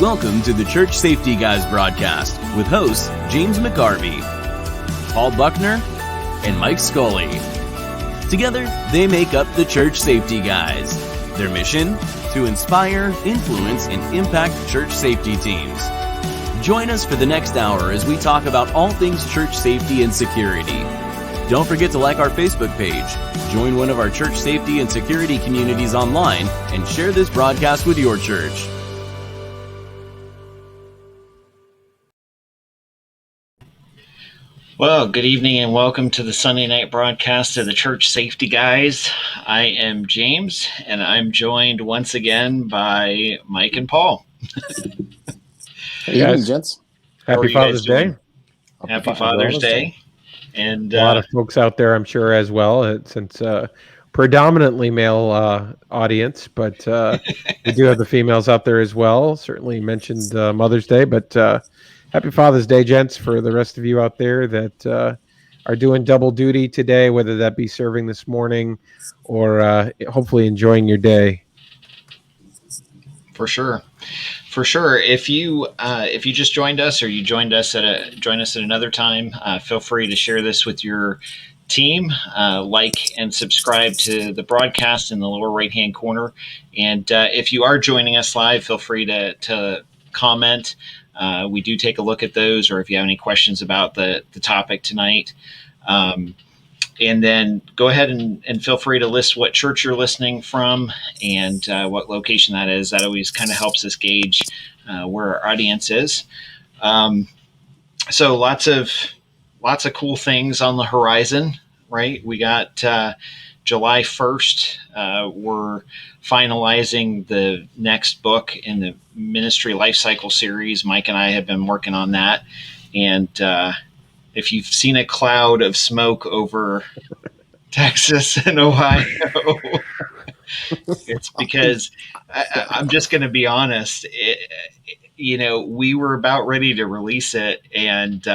Welcome to the Church Safety Guys broadcast with hosts James McGarvey, Paul Buckner, and Mike Scully. Together, they make up the Church Safety Guys. Their mission? To inspire, influence, and impact church safety teams. Join us for the next hour as we talk about all things church safety and security. Don't forget to like our Facebook page, join one of our church safety and security communities online, and share this broadcast with your church. Well, good evening and welcome to the Sunday night broadcast of the Church Safety Guys. I am James, and I'm joined once again by Mike and Paul. Good evening, gents. Happy Father's Day. Happy Father's Day. And a lot of folks out there, I'm sure, as well, since predominantly male audience, but we do have the females out there as well. Certainly mentioned Mother's Day, but happy Father's Day, gents, for the rest of you out there that are doing double duty today, whether that be serving this morning or hopefully enjoying your day. For sure. If you just joined us or you join us at another time, feel free to share this with your team. Like and subscribe to the broadcast in the lower right hand corner. And if you are joining us live, feel free to comment. We do take a look at those, or if you have any questions about the topic tonight. And then go ahead and feel free to list what church you're listening from and what location that is. That always kind of helps us gauge where our audience is. So lots of cool things on the horizon, right? We got July 1st. We're finalizing the next book in the Ministry Life Cycle series. Mike and I have been working on that. And if you've seen a cloud of smoke over Texas and Ohio, it's because I'm just going to be honest. We were about ready to release it, and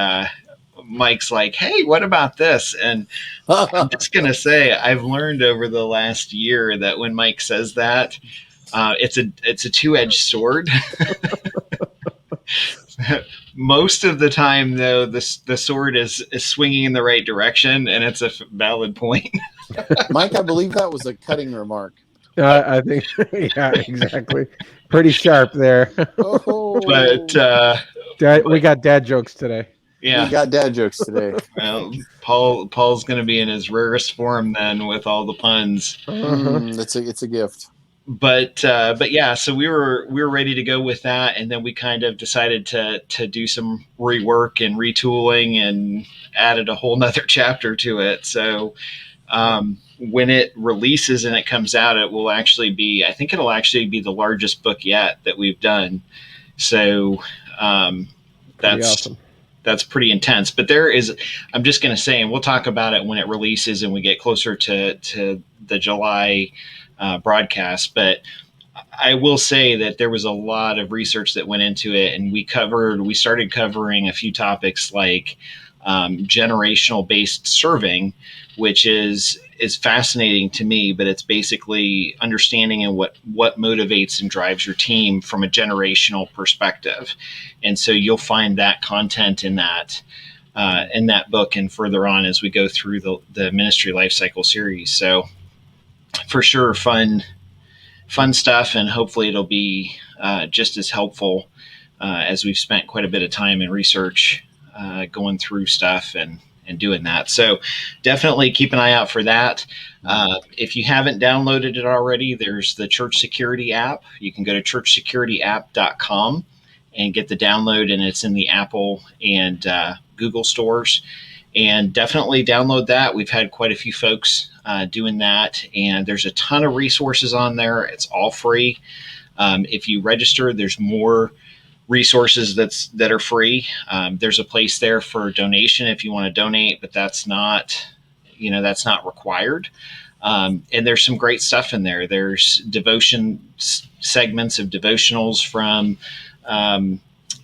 Mike's like, "Hey, what about this?" And I'm just going to say, I've learned over the last year that when Mike says that, it's a two-edged sword. Most of the time, though, the sword is swinging in the right direction, and it's a valid point. Mike, I believe that was a cutting remark. I think, yeah, exactly. Pretty sharp there. Oh. But we got dad jokes today. Yeah, we got dad jokes today. Well, Paul's going to be in his rarest form then with all the puns. It's a gift. But yeah, so we were ready to go with that, and then we kind of decided to do some rework and retooling and added a whole nother chapter to it. So when it releases and it comes out, it'll actually be the largest book yet that we've done. So that's awesome. That's pretty intense. But I'm just going to say, and we'll talk about it when it releases and we get closer to the July broadcast. But I will say that there was a lot of research that went into it, and we started covering a few topics like generational based serving, which is fascinating to me, but it's basically understanding and what motivates and drives your team from a generational perspective. And so you'll find that content in that book and further on as we go through the Ministry Life Cycle series. So for sure, fun stuff, and hopefully it'll be just as helpful as we've spent quite a bit of time in research going through stuff and doing that. So definitely keep an eye out for that. If you haven't downloaded it already, there's the Church Security app. You can go to churchsecurityapp.com and get the download, and it's in the Apple and Google stores. And definitely download that. We've had quite a few folks doing that, and there's a ton of resources on there. It's all free. If you register, there's more resources that are free. There's a place there for donation if you want to donate, but that's not required. And there's some great stuff in there. There's devotion segments of devotionals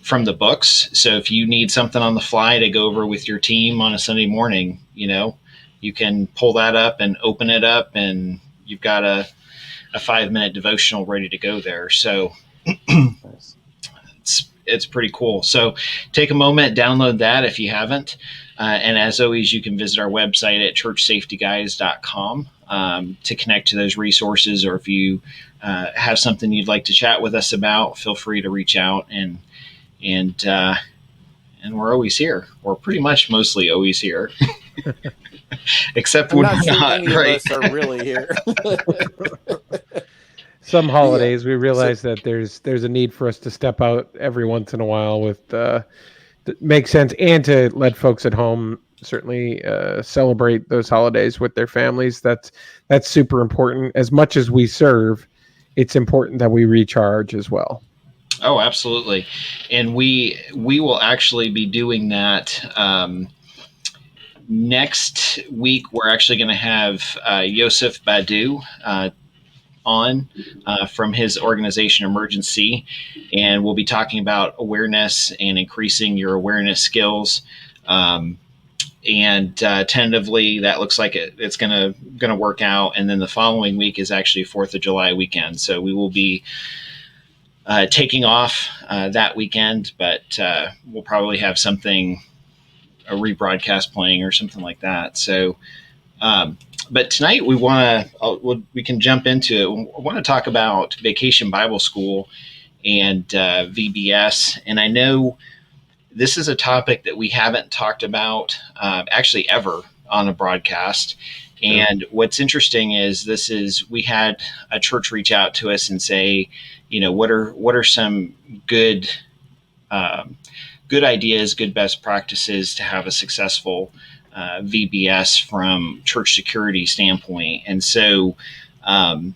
from the books. So if you need something on the fly to go over with your team on a Sunday morning, you can pull that up and open it up, and you've got a 5-minute devotional ready to go there. So it's pretty cool. So take a moment, download that if you haven't. And as always, you can visit our website at churchsafetyguys.com to connect to those resources. Or if you have something you'd like to chat with us about, feel free to reach out. And we're always here. We're pretty much mostly always here. Except I'm when not we're sure not, any right? of us are really here. Some holidays we realize that there's a need for us to step out every once in a while with that makes sense, and to let folks at home certainly celebrate those holidays with their families. That's super important. As much as we serve, it's important that we recharge as well. Oh, absolutely. And we will actually be doing that next week. We're actually going to have Yosef Badu on from his organization Emergency, and we'll be talking about awareness and increasing your awareness skills. And tentatively, that looks like it's gonna work out. And then the following week is actually 4th of July weekend, so we will be taking off that weekend, but we'll probably have something, a rebroadcast playing or something like that. So. But tonight we can jump into it. We want to talk about Vacation Bible School and VBS. And I know this is a topic that we haven't talked about actually ever on a broadcast. And what's interesting is we had a church reach out to us and say, what are some good ideas, good best practices to have a successful VBS from church security standpoint. And so, and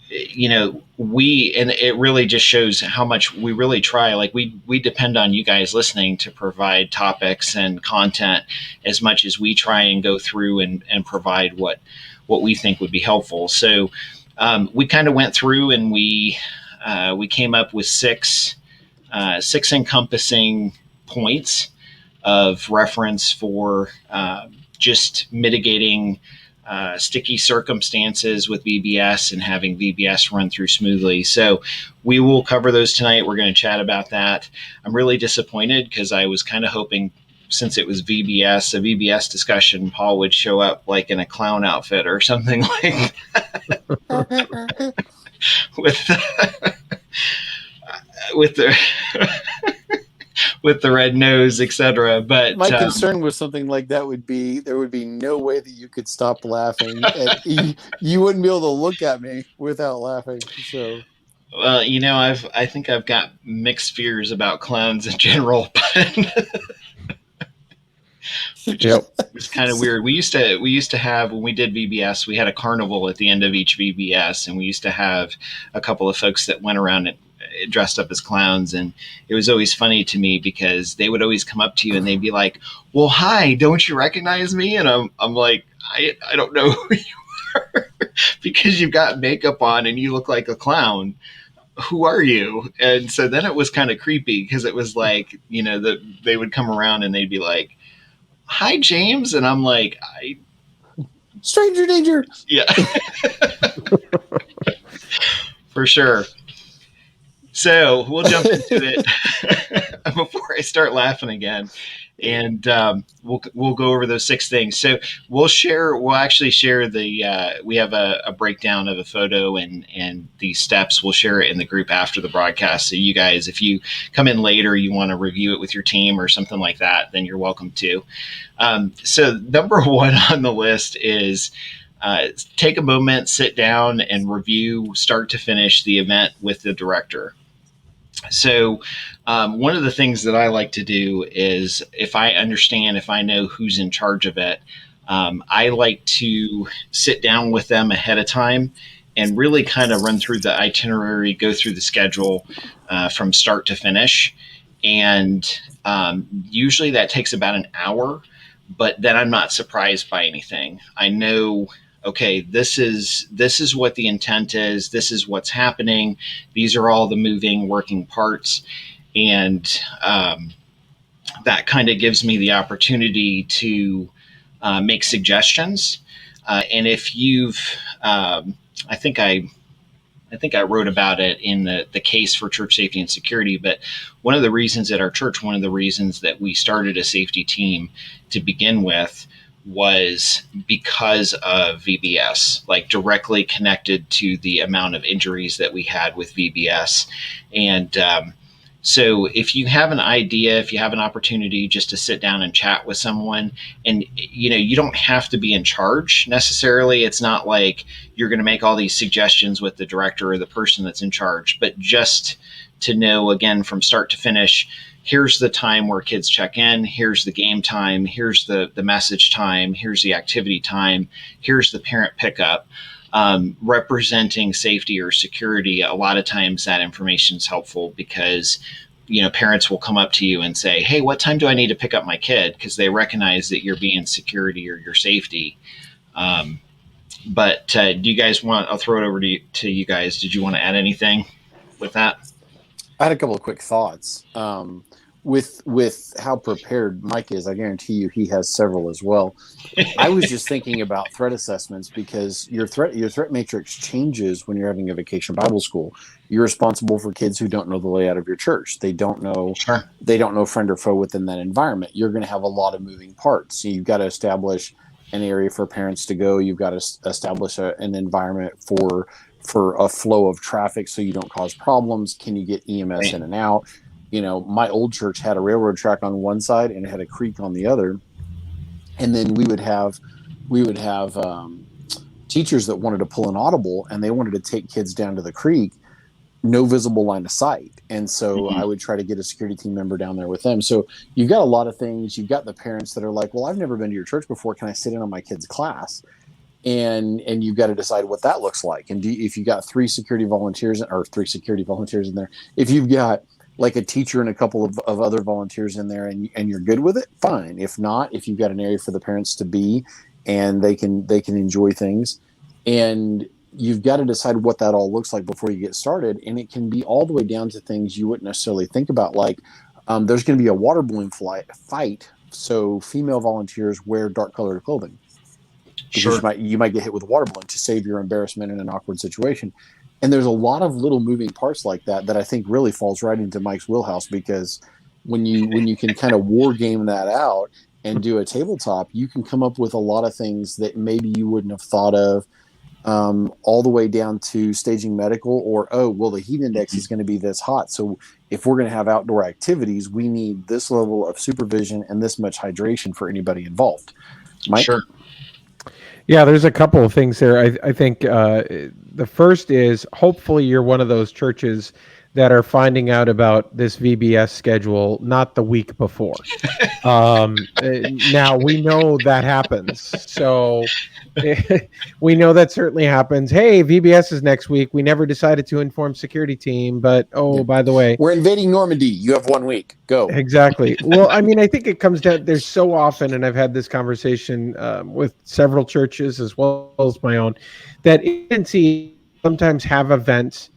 it really just shows how much we really try. Like we depend on you guys listening to provide topics and content as much as we try and go through and provide what we think would be helpful. So we kind of went through and we came up with six encompassing points of reference for just mitigating sticky circumstances with VBS and having VBS run through smoothly. So we will cover those tonight. We're going to chat about that. I'm really disappointed because I was kind of hoping, since it was a VBS discussion, Paul would show up like in a clown outfit or something like that. with the with the red nose, etc. But my concern with something like that would be there would be no way that you could stop laughing. You wouldn't be able to look at me without laughing. So, well, I think I've got mixed fears about clowns in general, but it's kind of weird. We used to have, when we did VBS, we had a carnival at the end of each VBS, and we used to have a couple of folks that went around and dressed up as clowns, and it was always funny to me because they would always come up to you and they'd be like, "Well, hi, don't you recognize me?" And I'm like, I don't know who you are because you've got makeup on and you look like a clown. Who are you? And so then it was kind of creepy because it was like, that they would come around and they'd be like, "Hi, James," and I'm like, stranger danger. Yeah. For sure. So we'll jump into it before I start laughing again, and we'll go over those six things. So we'll actually share we have a breakdown of a photo and the steps. We'll share it in the group after the broadcast. So you guys, if you come in later, you want to review it with your team or something like that, then you're welcome to. So number one on the list is take a moment, sit down, and review start to finish the event with the director. So one of the things that I like to do is if I know who's in charge of it, I like to sit down with them ahead of time and really kind of run through the itinerary, go through the schedule from start to finish. And usually that takes about an hour, but then I'm not surprised by anything. I know, okay, this is what the intent is. This is what's happening. These are all the moving, working parts. And that kind of gives me the opportunity to make suggestions. And if you've, I think I I think I wrote about it in the case for church safety and security. But one of the reasons at our church, one of the reasons that we started a safety team to begin with was because of VBS, like directly connected to the amount of injuries that we had with VBS. And so if you have an idea, if you have an opportunity just to sit down and chat with someone, and you don't have to be in charge necessarily. It's not like you're going to make all these suggestions with the director or the person that's in charge, but just to know, again, from start to finish, here's the time where kids check in, here's the game time, here's the message time, here's the activity time, here's the parent pickup. Representing safety or security, a lot of times that information is helpful because parents will come up to you and say, hey, what time do I need to pick up my kid? Because they recognize that you're being security or your safety. But do you guys I'll throw it over to you guys. Did you want to add anything with that? I had a couple of quick thoughts. With how prepared Mike is, I guarantee you he has several as well. I was just thinking about threat assessments because your threat matrix changes when you're having a vacation Bible school. You're responsible for kids who don't know the layout of your church. They don't know friend or foe within that environment. You're going to have a lot of moving parts. So you've got to establish an area for parents to go. You've got to establish an environment for a flow of traffic so you don't cause problems. Can you get EMS in and out? My old church had a railroad track on one side and it had a creek on the other. And then we would have teachers that wanted to pull an audible and they wanted to take kids down to the creek, no visible line of sight. And so I would try to get a security team member down there with them. So you've got a lot of things. You've got the parents that are like, well, I've never been to your church before. Can I sit in on my kid's class? And you've got to decide what that looks like. And if you got three security volunteers in there, if you've got like a teacher and a couple of other volunteers in there and you're good with it, fine. If not, if you've got an area for the parents to be and they can enjoy things, and you've got to decide what that all looks like before you get started. And it can be all the way down to things you wouldn't necessarily think about, like there's going to be a water balloon fight. So female volunteers wear dark colored clothing. Because you might get hit with a water balloon to save your embarrassment in an awkward situation. And there's a lot of little moving parts like that I think really falls right into Mike's wheelhouse, because when you can kind of war game that out and do a tabletop, you can come up with a lot of things that maybe you wouldn't have thought of, all the way down to staging medical or, the heat index is going to be this hot. So if we're going to have outdoor activities, we need this level of supervision and this much hydration for anybody involved. Mike? Sure. Yeah, there's a couple of things there. I think the first is hopefully you're one of those churches that are finding out about this VBS schedule not the week before. Now, we know that happens. So we know that certainly happens. Hey, VBS is next week. We never decided to inform security team, but by the way, we're invading Normandy. You have 1 week. Go. Exactly. Well, I mean, I think it comes down, there's so often, and I've had this conversation with several churches as well as my own, that agencies sometimes have events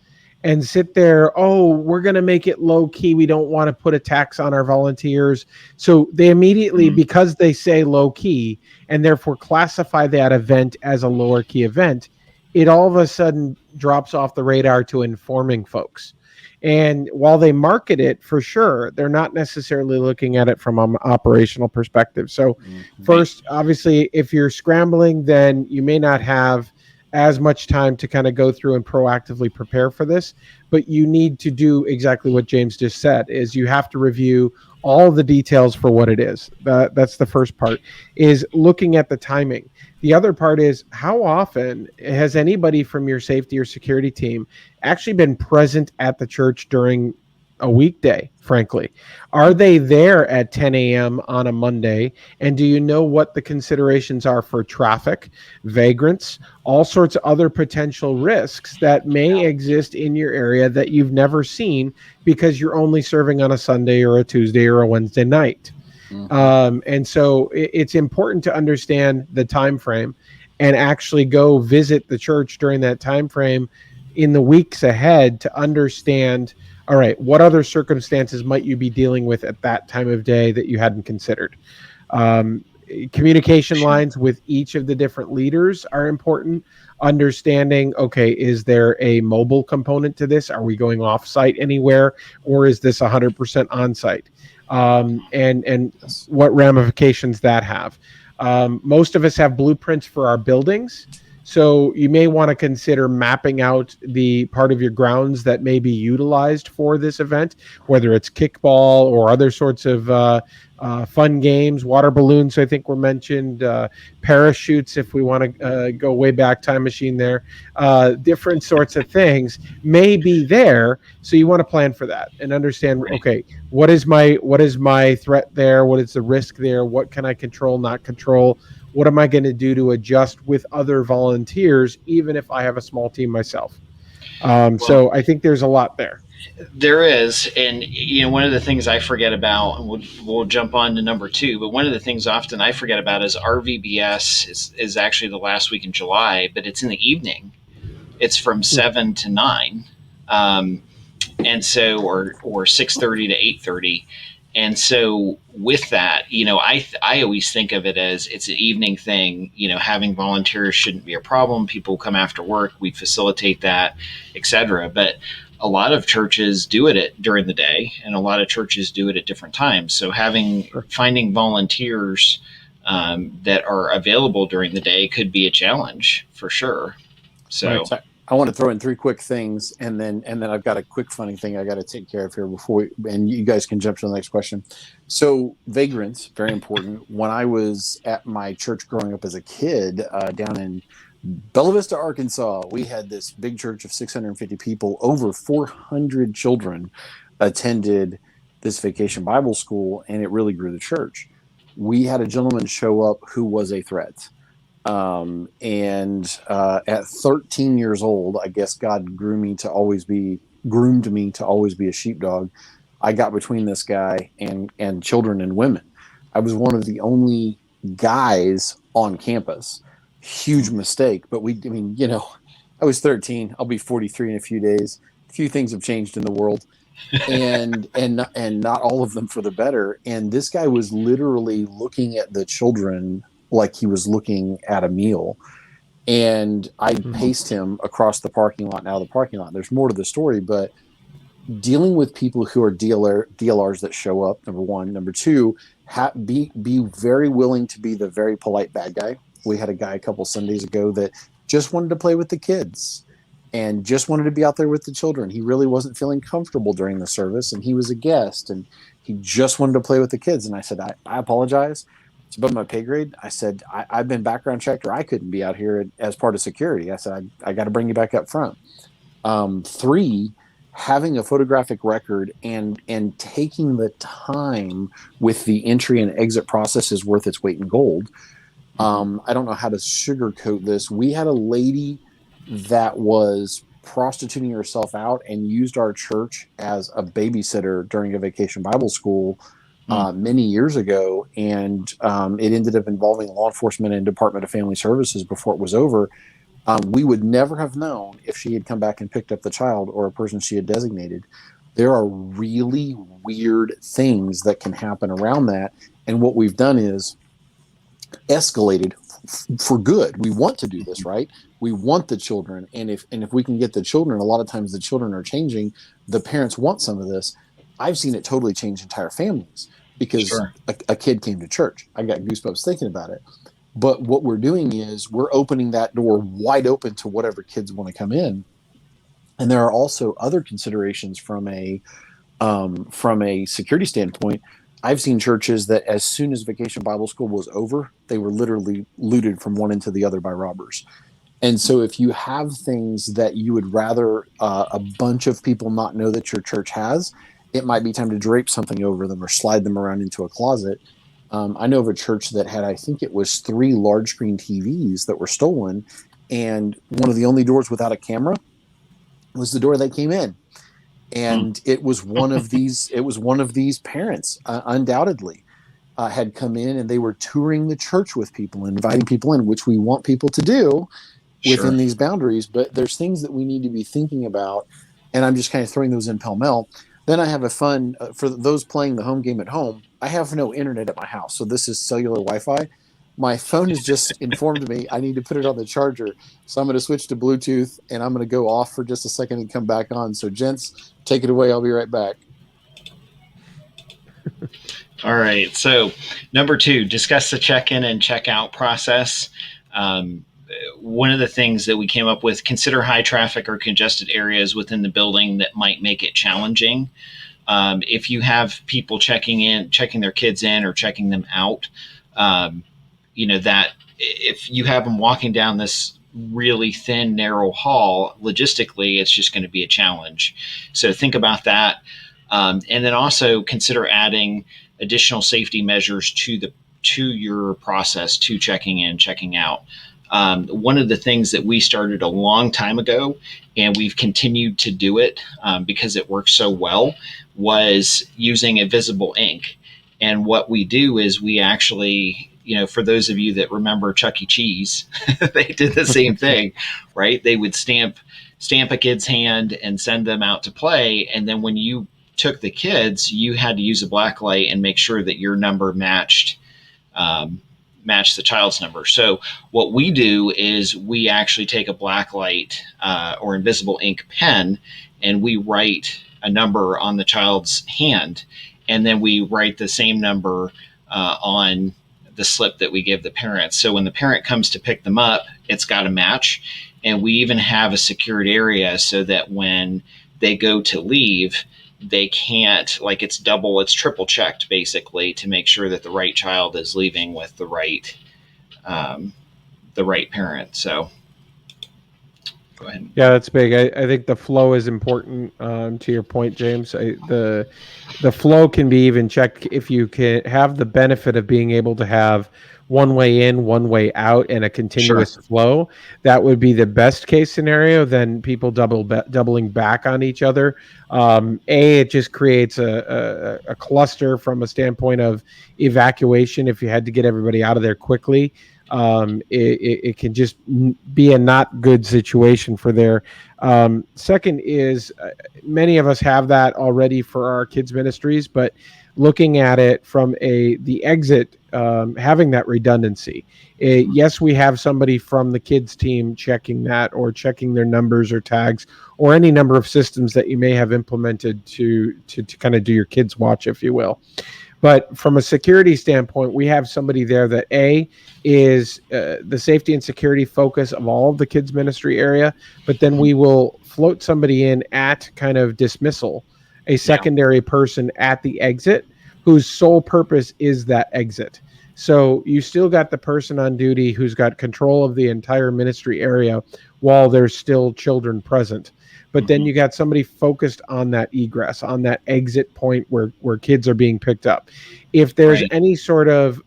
and sit there, we're going to make it low key. We don't want to put a tax on our volunteers. So they immediately, because they say low key and therefore classify that event as a lower key event, it all of a sudden drops off the radar to informing folks. And while they market it for sure, they're not necessarily looking at it from an operational perspective. So first, obviously, if you're scrambling, then you may not have as much time to kind of go through and proactively prepare for this, but you need to do exactly what James just said, is you have to review all the details for what it is. That's the first part, is looking at the timing. The other part is, how often has anybody from your safety or security team actually been present at the church during a weekday, frankly? Are they there at 10 a.m. on a Monday? And do you know what the considerations are for traffic, vagrants, all sorts of other potential risks that may exist in your area that you've never seen because you're only serving on a Sunday or a Tuesday or a Wednesday night? And so it's important to understand the time frame and actually go visit the church during that time frame in the weeks ahead to understand, all right, what other circumstances might you be dealing with at that time of day that you hadn't considered? communication lines with each of the different leaders are important. Understanding, okay, is there a mobile component to this? Are we going off site anywhere, or is this 100% on site? And what ramifications that have. Most of us have blueprints for our buildings. So you may want to consider mapping out the part of your grounds that may be utilized for this event, whether it's kickball or other sorts of fun games. Water balloons, I think, were mentioned. Parachutes, if we want to go way back, time machine there. Different sorts of things may be there. So you want to plan for that and understand, okay, what is my threat there? What is the risk there? What can I control, not control? What am I going to do to adjust with other volunteers, even if I have a small team myself? So I think there's a lot there. There is, and one of the things I forget about, and we'll jump on to number 2. But one of the things often I forget about is our VBS is actually the last week in July, but it's in the evening. It's from 7 to 9, and so or 6:30 to 8:30. And so with that, I always think of it as it's an evening thing. Having volunteers shouldn't be a problem. People come after work, we facilitate that, etc. But a lot of churches do it during the day, and a lot of churches do it at different times. So finding volunteers that are available during the day could be a challenge for sure. So. Right. I want to throw in 3 quick things, and then I've got a quick funny thing I got to take care of here and you guys can jump to the next question. So vagrants, very important. When I was at my church growing up as a kid down in Bella Vista, Arkansas, we had this big church of 650 people. Over 400 children attended this vacation Bible school, and it really grew the church. We had a gentleman show up who was a threat. At 13 years old, I guess God groomed me to always be a sheepdog. I got between this guy and children and women. I was one of the only guys on campus. Huge mistake, but I was 13. I'll be 43 in a few days. A few things have changed in the world, and not all of them for the better. And this guy was literally looking at the children like he was looking at a meal. And I paced him across the parking lot and out of the parking lot. There's more to the story, but dealing with people who are DLRs that show up, number 1. Number 2, be very willing to be the very polite bad guy. We had a guy a couple Sundays ago that just wanted to play with the kids and just wanted to be out there with the children. He really wasn't feeling comfortable during the service, and he was a guest, and he just wanted to play with the kids. And I said, I apologize. It's above my pay grade. I said, I've been background checked, or I couldn't be out here as part of security. I said, I got to bring you back up front. 3, having a photographic record and taking the time with the entry and exit process is worth its weight in gold. I don't know how to sugarcoat this. We had a lady that was prostituting herself out and used our church as a babysitter during a vacation Bible school many years ago, and it ended up involving law enforcement and Department of Family Services before it was over. We would never have known if she had come back and picked up the child or a person she had designated. There are really weird things that can happen around that, and what we've done is escalated for good. We want to do this, right? We want the children, and if we can get the children, a lot of times the children are changing. The parents want some of this. I've seen it totally change entire families because a kid came to church. I got goosebumps thinking about it. But what we're doing is we're opening that door wide open to whatever kids want to come in. And there are also other considerations from a security standpoint. I've seen churches that as soon as Vacation Bible School was over, they were literally looted from one end to the other by robbers. And so if you have things that you would rather a bunch of people not know that your church has, it might be time to drape something over them or slide them around into a closet. I know of a church that had, I think it was 3 large screen TVs that were stolen. And one of the only doors without a camera was the door they came in. And it was one of these parents, undoubtedly, had come in, and they were touring the church with people, inviting people in, which we want people to do within these boundaries. But there's things that we need to be thinking about. And I'm just kind of throwing those in pell-mell. Then I have a fun, for those playing the home game at home, I have no internet at my house. So this is cellular Wi-Fi. my phone has just informed me I need to put it on the charger. So I'm going to switch to Bluetooth, and I'm going to go off for just a second and come back on. So gents, take it away. I'll be right back. All right. So number 2, discuss the check-in and check-out process. One of the things that we came up with, consider high traffic or congested areas within the building that might make it challenging. If you have people checking their kids in or checking them out, that if you have them walking down this really thin, narrow hall, logistically, it's just going to be a challenge. So think about that. And then also consider adding additional safety measures to your process, to checking in, checking out. One of the things that we started a long time ago, and we've continued to do it because it works so well, was using invisible ink. And what we do is we actually, for those of you that remember Chuck E. Cheese, they did the same thing, right? They would stamp a kid's hand and send them out to play. And then when you took the kids, you had to use a black light and make sure that your number matched the child's number. So what we do is we actually take a black light or invisible ink pen, and we write a number on the child's hand, and then we write the same number on the slip that we give the parents. So when the parent comes to pick them up, it's got to match. And we even have a secured area so that when they go to leave, they can't, it's triple checked basically to make sure that the right child is leaving with the right parent. So go ahead. Yeah, that's big. I think the flow is important. To your point, James, the flow can be even checked if you can have the benefit of being able to have one way in, one way out, and a continuous flow. That would be the best case scenario. Then people doubling back on each other. It just creates a cluster from a standpoint of evacuation. If you had to get everybody out of there quickly, it can just be a not good situation for there. Second is many of us have that already for our kids ministries, but looking at it from the exit, having that redundancy. Yes, we have somebody from the kids team checking that or checking their numbers or tags or any number of systems that you may have implemented to kind of do your kids watch, if you will. But from a security standpoint, we have somebody there that is the safety and security focus of all of the kids ministry area, but then we will float somebody in at kind of dismissal, a secondary person at the exit whose sole purpose is that exit. So you still got the person on duty who's got control of the entire ministry area while there's still children present. But then you got somebody focused on that egress, on that exit point where kids are being picked up. If there's any sort of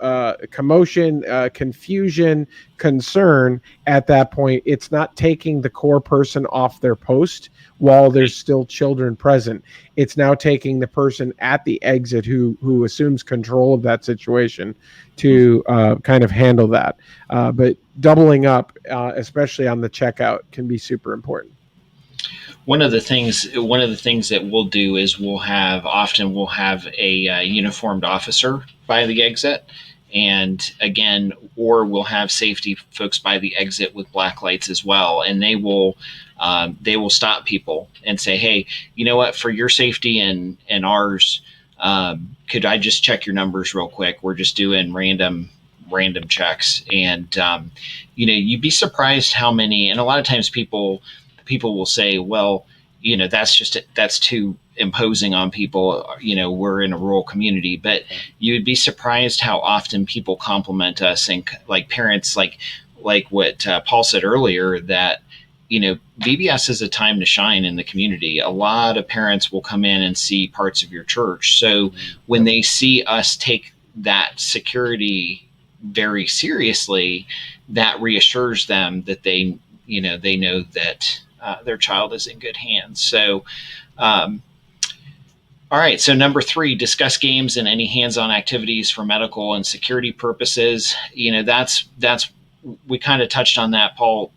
commotion, confusion, concern at that point, it's not taking the core person off their post while there's still children present. It's now taking the person at the exit who assumes control of that situation to kind of handle that. But doubling up, especially on the checkout, can be super important. One of the things that we'll do is we'll have a uniformed officer by the exit, and again, or we'll have safety folks by the exit with black lights as well, and they will stop people and say, hey, you know what, for your safety and ours, could I just check your numbers real quick? We're just doing random checks, and you'd be surprised how many, and a lot of times people will say, well, that's too imposing on people. We're in a rural community, but you'd be surprised how often people compliment us, and like parents, like what Paul said earlier, that, VBS is a time to shine in the community. A lot of parents will come in and see parts of your church. So when they see us take that security very seriously, that reassures them that they know that their child is in good hands. So, all right. So number 3, discuss games and any hands-on activities for medical and security purposes. That's we kind of touched on that. Paul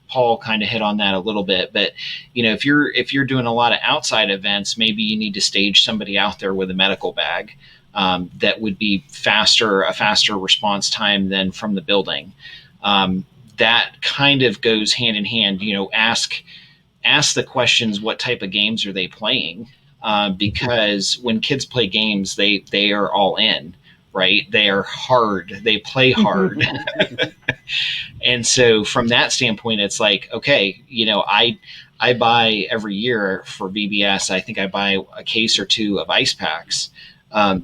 kind of hit on that a little bit, but if you're doing a lot of outside events, maybe you need to stage somebody out there with a medical bag. that would be a faster response time than from the building. That kind of goes hand in hand. Ask the questions: what type of games are they playing? Because when kids play games, they are all in, right? They are hard. They play hard. And so from that standpoint, it's like, okay, I buy every year for VBS, I think I buy a case or two of ice packs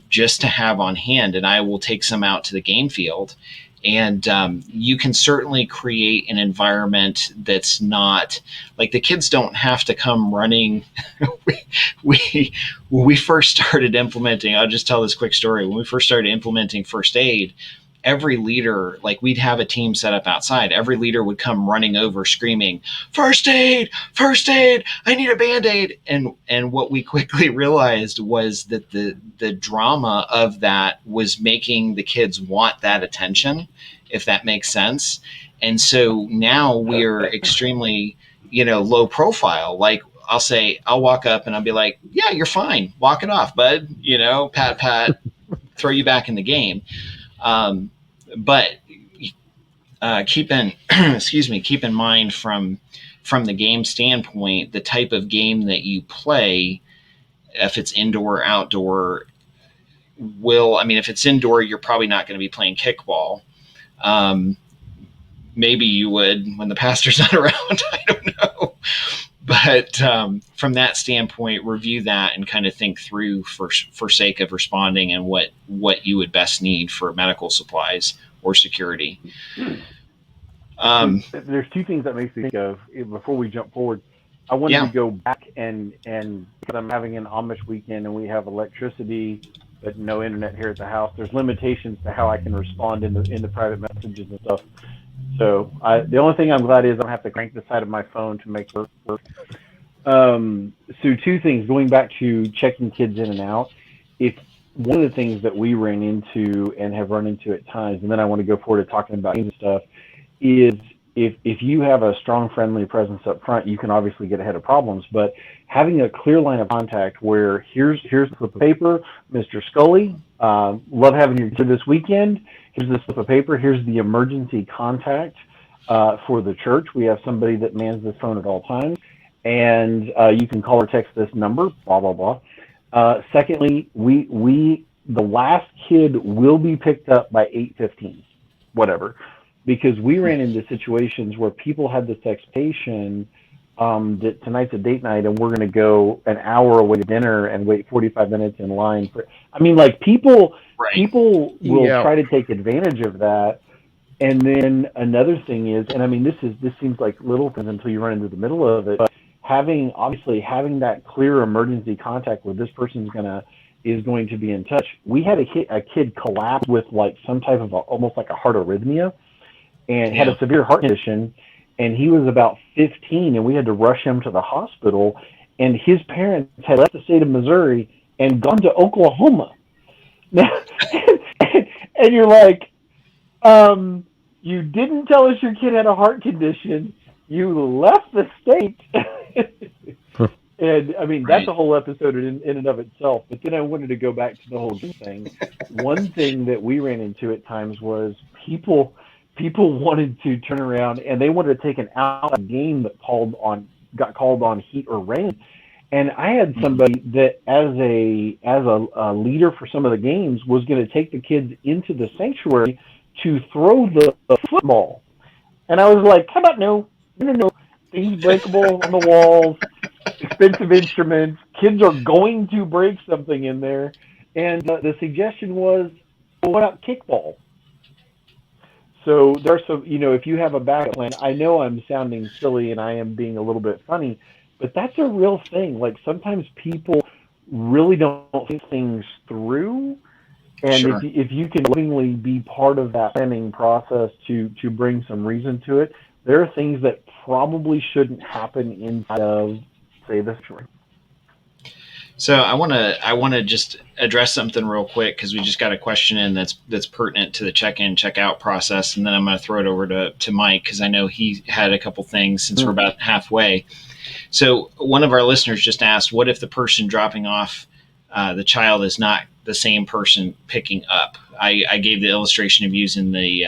just to have on hand, and I will take some out to the game field. And you can certainly create an environment that's not like the kids don't have to come running. When we first started implementing, I'll just tell this quick story. When we first started implementing first aid, every leader, like we'd have a team set up outside. Every leader would come running over screaming, first aid, I need a Band-Aid. And what we quickly realized was that the drama of that was making the kids want that attention, if that makes sense. And so now we're extremely, low profile. Like I'll walk up and I'll be like, yeah, you're fine. Walk it off, bud. Pat, throw you back in the game. But keep in mind from the game standpoint, the type of game that you play, if it's indoor or outdoor, if it's indoor, you're probably not going to be playing kickball. Maybe you would when the pastor's not around. I don't know. But from that standpoint, review that and kind of think through for sake of responding and what you would best need for medical supplies or security. There's two things that makes me think of before we jump forward. I wanted to go back and because I'm having an Amish weekend and we have electricity but no internet here at the house. There's limitations to how I can respond in the private messages and stuff. So the only thing I'm glad is I don't have to crank the side of my phone to make it work. So two things, going back to checking kids in and out. If one of the things that we ran into and have run into at times, and then I want to go forward to talking about games and stuff, is if you have a strong friendly presence up front, you can obviously get ahead of problems. But having a clear line of contact where here's the slip of paper, Mr. Scully, love having you here this weekend. Here's the slip of paper. Here's the emergency contact for the church. We have somebody that mans this phone at all times, and you can call or text this number. Blah blah blah. Secondly, the last kid will be picked up by 8:15, whatever, because we ran into situations where people had this expectation that tonight's a date night and we're going to go an hour away to dinner and wait 45 minutes in line for. I mean, like people will try to take advantage of that. And then another thing is, and I mean, this seems like little things until you run into the middle of it, but having that clear emergency contact where this person's is going to be in touch. We had a kid collapse with like some type of almost like a heart arrhythmia and had a severe heart condition. And he was about 15 and we had to rush him to the hospital, and his parents had left the state of Missouri and gone to Oklahoma. Now, and you're like, you didn't tell us your kid had a heart condition. You left the state. And I mean, that's a whole episode in and of itself. But then I wanted to go back to the whole thing. One thing that we ran into at times was people wanted to turn around and they wanted to take an out game that got called on heat or rain. And I had somebody that as a leader for some of the games was going to take the kids into the sanctuary to throw the football. And I was like, how about no, things breakable on the walls, expensive instruments, kids are going to break something in there. And the suggestion was, well, what about kickball? So there's some, if you have a backup plan, I know I'm sounding silly and I am being a little bit funny, but that's a real thing. Like sometimes people really don't think things through. And Sure. if you can lovingly be part of that planning process to bring some reason to it, there are things that probably shouldn't happen inside of, say, the story. So I want to just address something real quick because we just got a question in that's pertinent to the check-in, check-out process, and then I'm going to throw it over to Mike because I know he had a couple things since we're about halfway. So one of our listeners just asked, what if the person dropping off the child is not the same person picking up. I gave the illustration of using the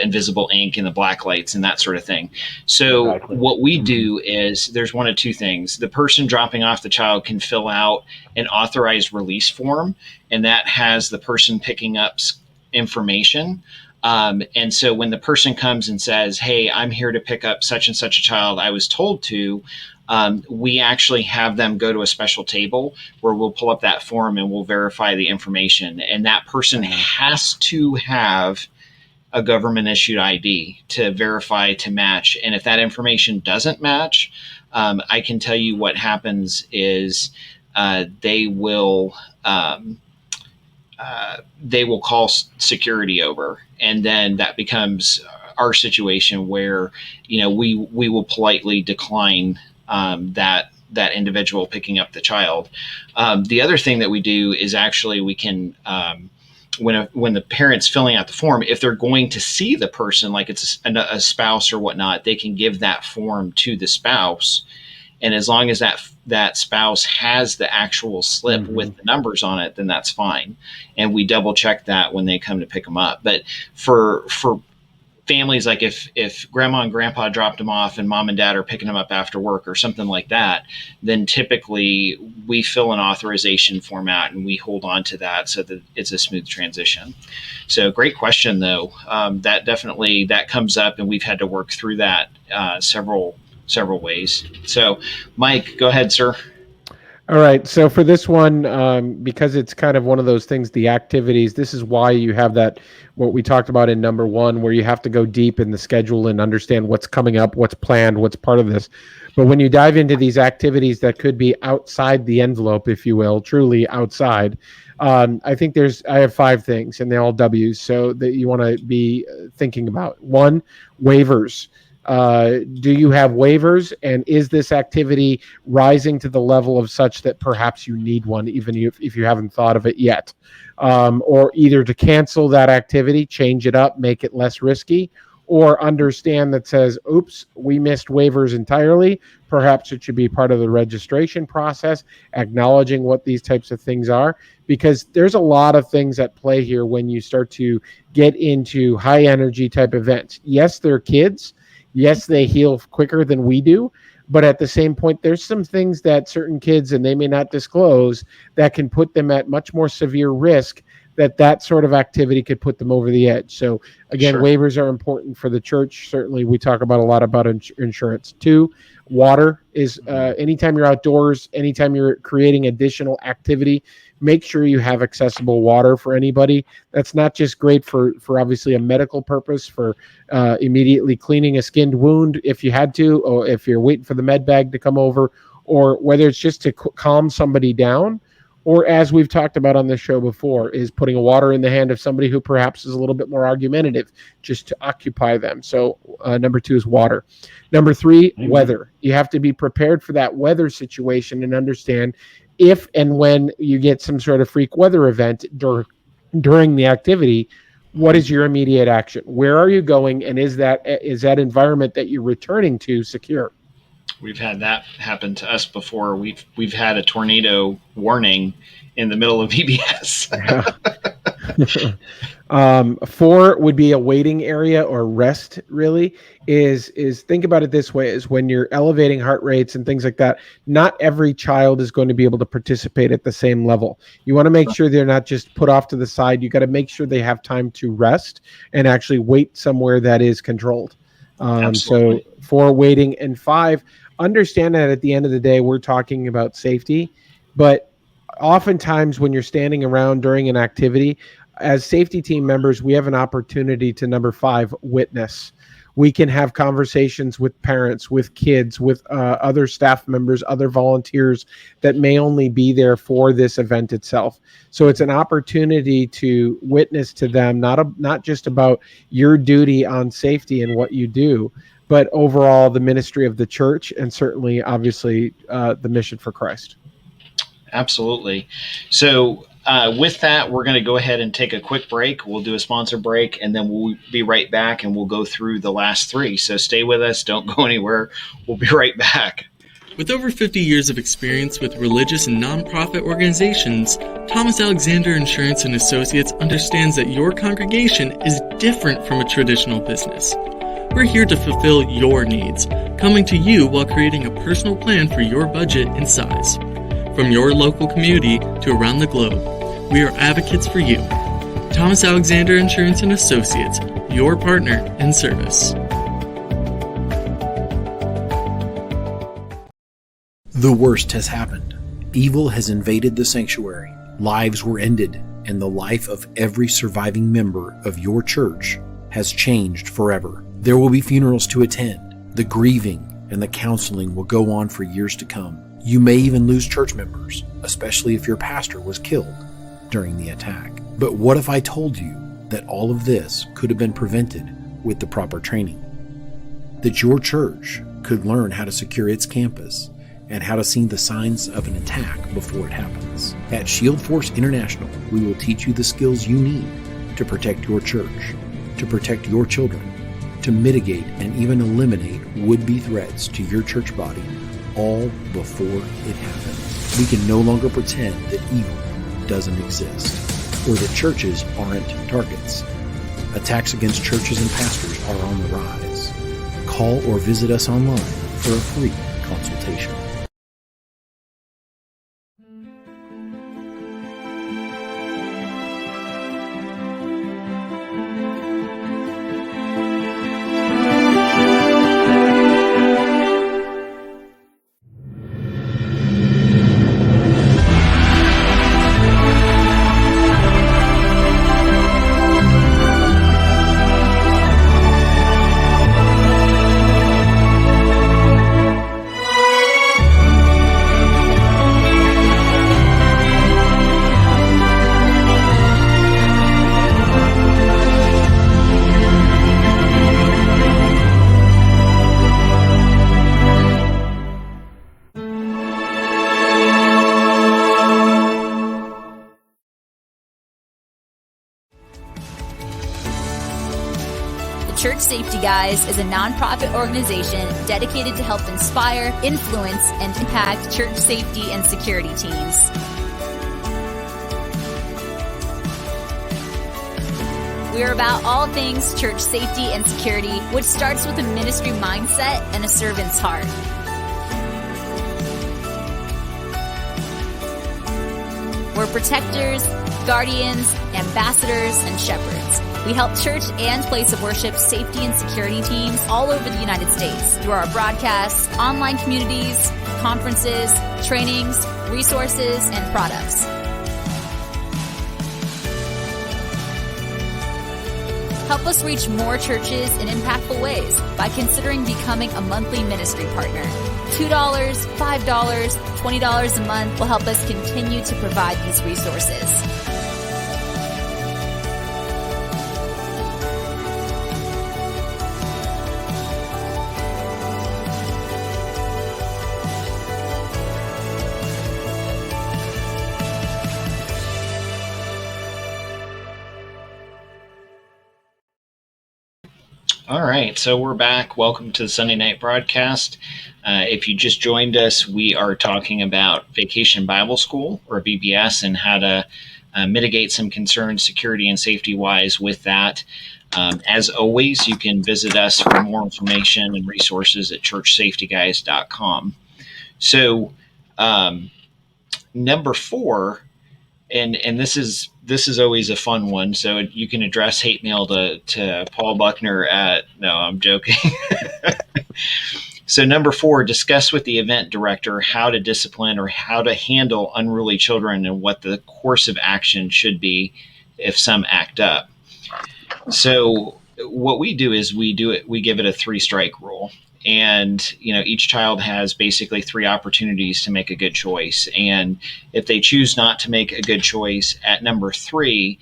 invisible ink and the black lights and that sort of thing. So Exactly. what we do is there's one of two things. The person dropping off the child can fill out an authorized release form, and that has the person picking up's information. And so when the person comes and says, hey, I'm here to pick up such and such a child, I was told to, we actually have them go to a special table where we'll pull up that form and we'll verify the information. And that person has to have a government issued ID to verify to match. And if that information doesn't match, I can tell you what happens is they will call security over, and then that becomes our situation where we will politely decline that individual picking up the child. The other thing that we do is actually we can when the parent's filling out the form, if they're going to see the person, like it's a spouse or whatnot, they can give that form to the spouse. And as long as that spouse has the actual slip with the numbers on it, then that's fine. And we double check that when they come to pick them up. But for families, like if grandma and grandpa dropped them off and mom and dad are picking them up after work or something like that, then typically we fill an authorization form out and we hold on to that so that it's a smooth transition. So great question, though. That comes up, and we've had to work through that several ways. So Mike, go ahead, sir. All right. So for this one, because it's kind of one of those things, the activities, this is why you have that, what we talked about in number one, where you have to go deep in the schedule and understand what's coming up, what's planned, what's part of this. But when you dive into these activities that could be outside the envelope, if you will, truly outside, I think I have 5 things, and they're all W's, so that you want to be thinking about. 1, waivers. Do you have waivers, and is this activity rising to the level of such that perhaps you need one, even if you haven't thought of it yet? Or either to cancel that activity, change it up, make it less risky, or understand that says, oops, we missed waivers entirely. Perhaps it should be part of the registration process, acknowledging what these types of things are, because there's a lot of things at play here when you start to get into high energy type events. Yes, they're kids. Yes, they heal quicker than we do, but at the same point, there's some things that certain kids, and they may not disclose, that can put them at much more severe risk, that sort of activity could put them over the edge. So again, Sure. Waivers are important for the church. Certainly, we talk about a lot about insurance. 2, water is anytime you're outdoors, anytime you're creating additional activity, make sure you have accessible water for anybody. That's not just great for obviously a medical purpose, for immediately cleaning a skinned wound if you had to, or if you're waiting for the med bag to come over, or whether it's just to calm somebody down, or as we've talked about on this show before, is putting a water in the hand of somebody who perhaps is a little bit more argumentative, just to occupy them. So number 2 is water. Number 3, Amen. Weather. You have to be prepared for that weather situation and understand if and when you get some sort of freak weather event during the activity, what is your immediate action? Where are you going? And is that environment that you're returning to secure? We've had that happen to us before. We've had a tornado warning in the middle of VBS. 4 would be a waiting area or rest. Really, is think about it this way: is when you're elevating heart rates and things like that, not every child is going to be able to participate at the same level. You want to make sure they're not just put off to the side. You got to make sure they have time to rest and actually wait somewhere that is controlled. So 4, waiting, and 5, understand that at the end of the day, we're talking about safety, but oftentimes when you're standing around during an activity, as safety team members, we have an opportunity to, number 5, witness. We can have conversations with parents, with kids, with other staff members, other volunteers that may only be there for this event itself. So it's an opportunity to witness to them, not just about your duty on safety and what you do, but overall the ministry of the church, and certainly, obviously, the mission for Christ. Absolutely. So with that, we're going to go ahead and take a quick break. We'll do a sponsor break, and then we'll be right back, and we'll go through the last 3. So stay with us. Don't go anywhere. We'll be right back. With over 50 years of experience with religious and nonprofit organizations, Thomas Alexander Insurance and Associates understands that your congregation is different from a traditional business. We're here to fulfill your needs, coming to you while creating a personal plan for your budget and size. From your local community to around the globe, we are advocates for you. Thomas Alexander Insurance and Associates, your partner in service. The worst has happened. Evil has invaded the sanctuary. Lives were ended, and the life of every surviving member of your church has changed forever. There will be funerals to attend. The grieving and the counseling will go on for years to come. You may even lose church members, especially if your pastor was killed during the attack. But what if I told you that all of this could have been prevented with the proper training? That your church could learn how to secure its campus and how to see the signs of an attack before it happens. At Shield Force International, we will teach you the skills you need to protect your church, to protect your children, to mitigate and even eliminate would-be threats to your church body, all before it happens. We can no longer pretend that evil doesn't exist, or that churches aren't targets. Attacks against churches and pastors are on the rise. Call or visit us online for a free consultation. Church Safety Guys is a nonprofit organization dedicated to help inspire, influence, and impact church safety and security teams. We are about all things church safety and security, which starts with a ministry mindset and a servant's heart. We're protectors, guardians, ambassadors, and shepherds. We help church and place of worship safety and security teams all over the United States through our broadcasts, online communities, conferences, trainings, resources, and products. Help us reach more churches in impactful ways by considering becoming a monthly ministry partner. $2, $5, $20 a month will help us continue to provide these resources. All right, so we're back. Welcome to the Sunday night broadcast. If you just joined us, we are talking about Vacation Bible School, or VBS, and how to mitigate some concerns security and safety-wise with that. As always, you can visit us for more information and resources at churchsafetyguys.com. So number 4, and this is always a fun one. So you can address hate mail to Paul Buckner at, no, I'm joking. So number 4, discuss with the event director how to discipline or how to handle unruly children and what the course of action should be if some act up. So what we do is we give it a 3-strike rule. And, each child has basically 3 opportunities to make a good choice. And if they choose not to make a good choice at number 3,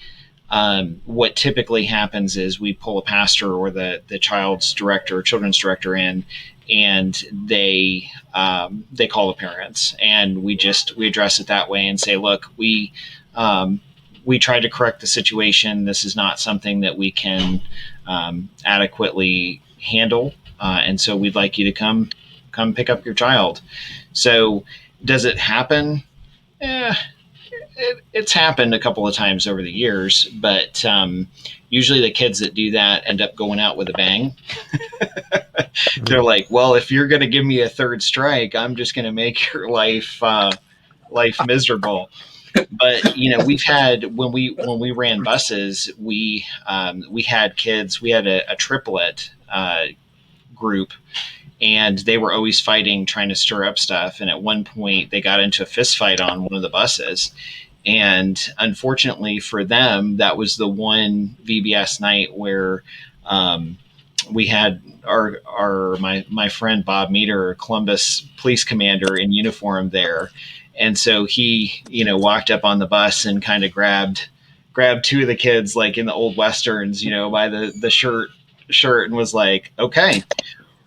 what typically happens is we pull a pastor or the child's director or children's director in, and they call the parents, and we address it that way and say, look, we tried to correct the situation. This is not something that we can adequately handle. And so we'd like you to come come pick up your child. So does it happen? It's happened a couple of times over the years, but usually the kids that do that end up going out with a bang. They're like, well, if you're going to give me a third strike, I'm just going to make your life miserable. But we've had when we ran buses, we had kids. We had a triplet group, and they were always fighting, trying to stir up stuff. And at one point, they got into a fist fight on one of the buses. And unfortunately for them, that was the one VBS night where we had my friend Bob Meter, Columbus police commander in uniform there. And so he, walked up on the bus and kind of grabbed two of the kids, like in the old Westerns, by the shirt and was like, okay,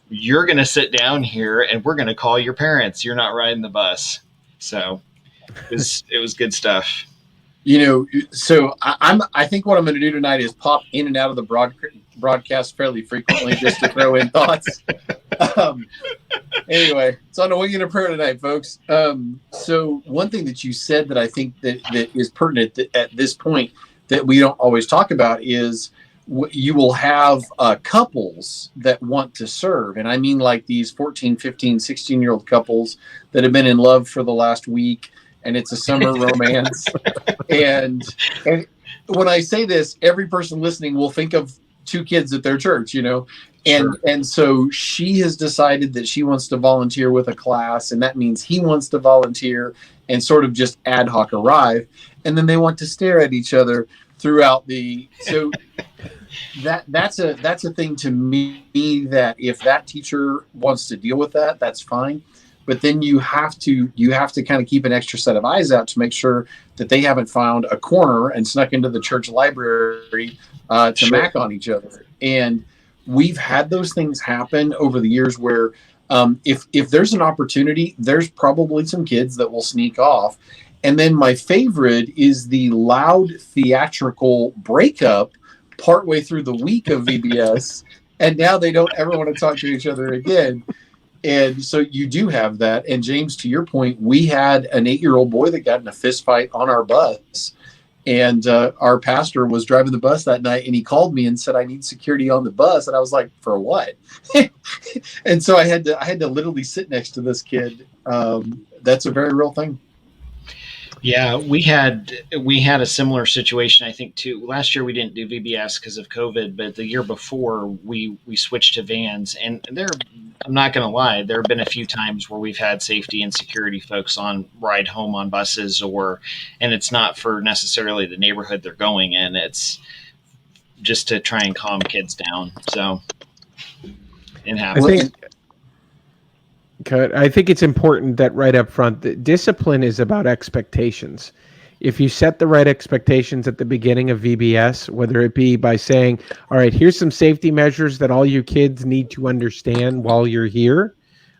you're going to sit down here and we're going to call your parents. You're not riding the bus. So it was good stuff. So I think what I'm going to do tonight is pop in and out of the broadcast fairly frequently just to throw in thoughts. Anyway, it's on the Wing and a Prayer tonight, folks. So one thing that you said that I think that is pertinent at this point that we don't always talk about is you will have couples that want to serve. And I mean like these 14, 15, 16-year-old couples that have been in love for the last week, and it's a summer romance. And when I say this, every person listening will think of two kids at their church, and Sure. and so she has decided that she wants to volunteer with a class, and that means he wants to volunteer and sort of just ad hoc arrive, and then they want to stare at each other throughout so that's a thing to me that if that teacher wants to deal with that, that's fine. But then you have to kind of keep an extra set of eyes out to make sure that they haven't found a corner and snuck into the church library to Sure. mac on each other. And we've had those things happen over the years where if there's an opportunity, there's probably some kids that will sneak off. And then my favorite is the loud theatrical breakup partway through the week of VBS. And now they don't ever want to talk to each other again. And so you do have that. And James, to your point, we had an 8-year-old boy that got in a fist fight on our bus. And our pastor was driving the bus that night, and he called me and said, I need security on the bus. And I was like, for what? And so I had to literally sit next to this kid. That's a very real thing. Yeah, we had a similar situation, I think, too. Last year we didn't do VBS because of COVID, but the year before we switched to vans. And I'm not going to lie, there have been a few times where we've had safety and security folks on ride home on buses, and it's not for necessarily the neighborhood they're going in. It's just to try and calm kids down. So it happens. I think it's important that right up front, that discipline is about expectations. If you set the right expectations at the beginning of VBS, whether it be by saying, all right, here's some safety measures that all you kids need to understand while you're here.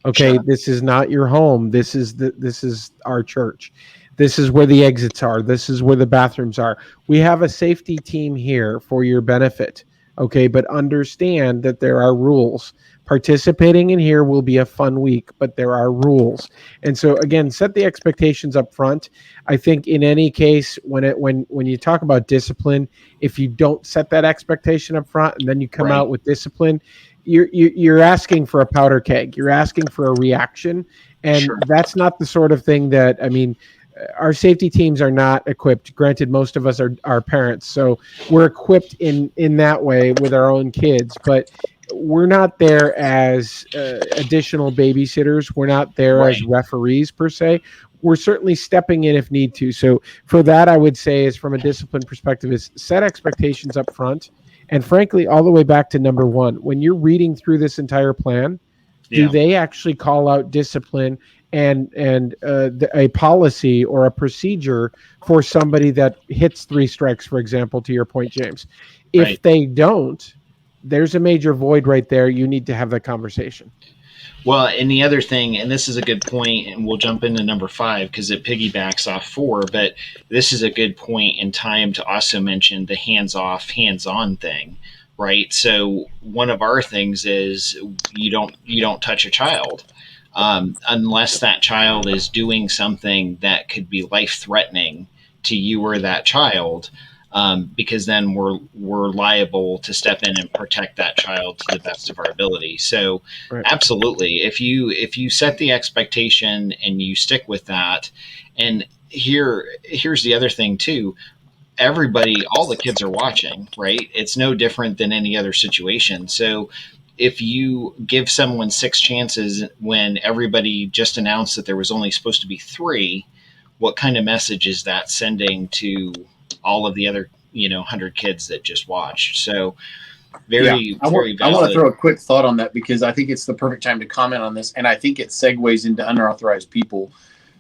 Okay, Sure. This is not your home. This is our church. This is where the exits are. This is where the bathrooms are. We have a safety team here for your benefit. Okay, but understand that there are rules. Participating in here will be a fun week, but there are rules. And so again, set the expectations up front. I think in any case, when you talk about discipline, if you don't set that expectation up front and then you come Right. out with discipline, you're asking for a powder keg. You're asking for a reaction. And Sure. that's not the sort of thing that, our safety teams are not equipped. Granted, most of us are parents, so we're equipped in that way with our own kids, but we're not there as additional babysitters. We're not there Right. as referees per se. We're certainly stepping in if need to. So for that, I would say is from a discipline perspective is set expectations up front. And frankly, all the way back to number one, when you're reading through this entire plan, do they actually call out discipline and a policy or a procedure for somebody that hits 3 strikes, for example, to your point, James? If Right. they don't, there's a major void right there. You need to have that conversation. Well, and the other thing, and this is a good point, and we'll jump into number 5 because it piggybacks off 4, but this is a good point in time to also mention the hands-off, hands-on thing, right? So one of our things is you don't touch a child. unless that child is doing something that could be life-threatening to you or that child, because then we're liable to step in and protect that child to the best of our ability. So, Right. absolutely, if you set the expectation and you stick with that, and here's the other thing too. Everybody, all the kids are watching, right? It's no different than any other situation. So if you give someone 6 chances when everybody just announced that there was only supposed to be 3, what kind of message is that sending to all of the other 100 kids that just watched? So very I very want to valid. throw a quick thought on that because I think it's the perfect time to comment on this, and I think it segues into unauthorized people.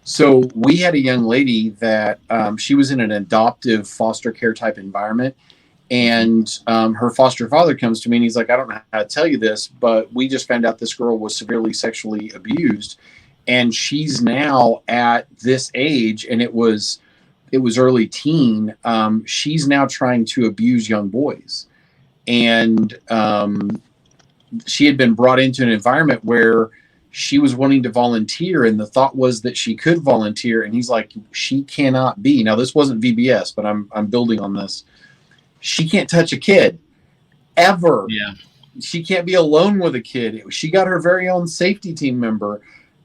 So we had a young lady that she was in an adoptive foster care type environment, and her foster father comes to me and he's like, I don't know how to tell you this, but we just found out this girl was severely sexually abused, and she's now at this age, and it was early teen. She's now trying to abuse young boys, and she had been brought into an environment where she was wanting to volunteer, and the thought was that she could volunteer, and he's like, she cannot be. Now this wasn't VBS, but I'm building on this. She can't touch a kid ever. Yeah. She can't be alone with a kid. She got her very own safety team member,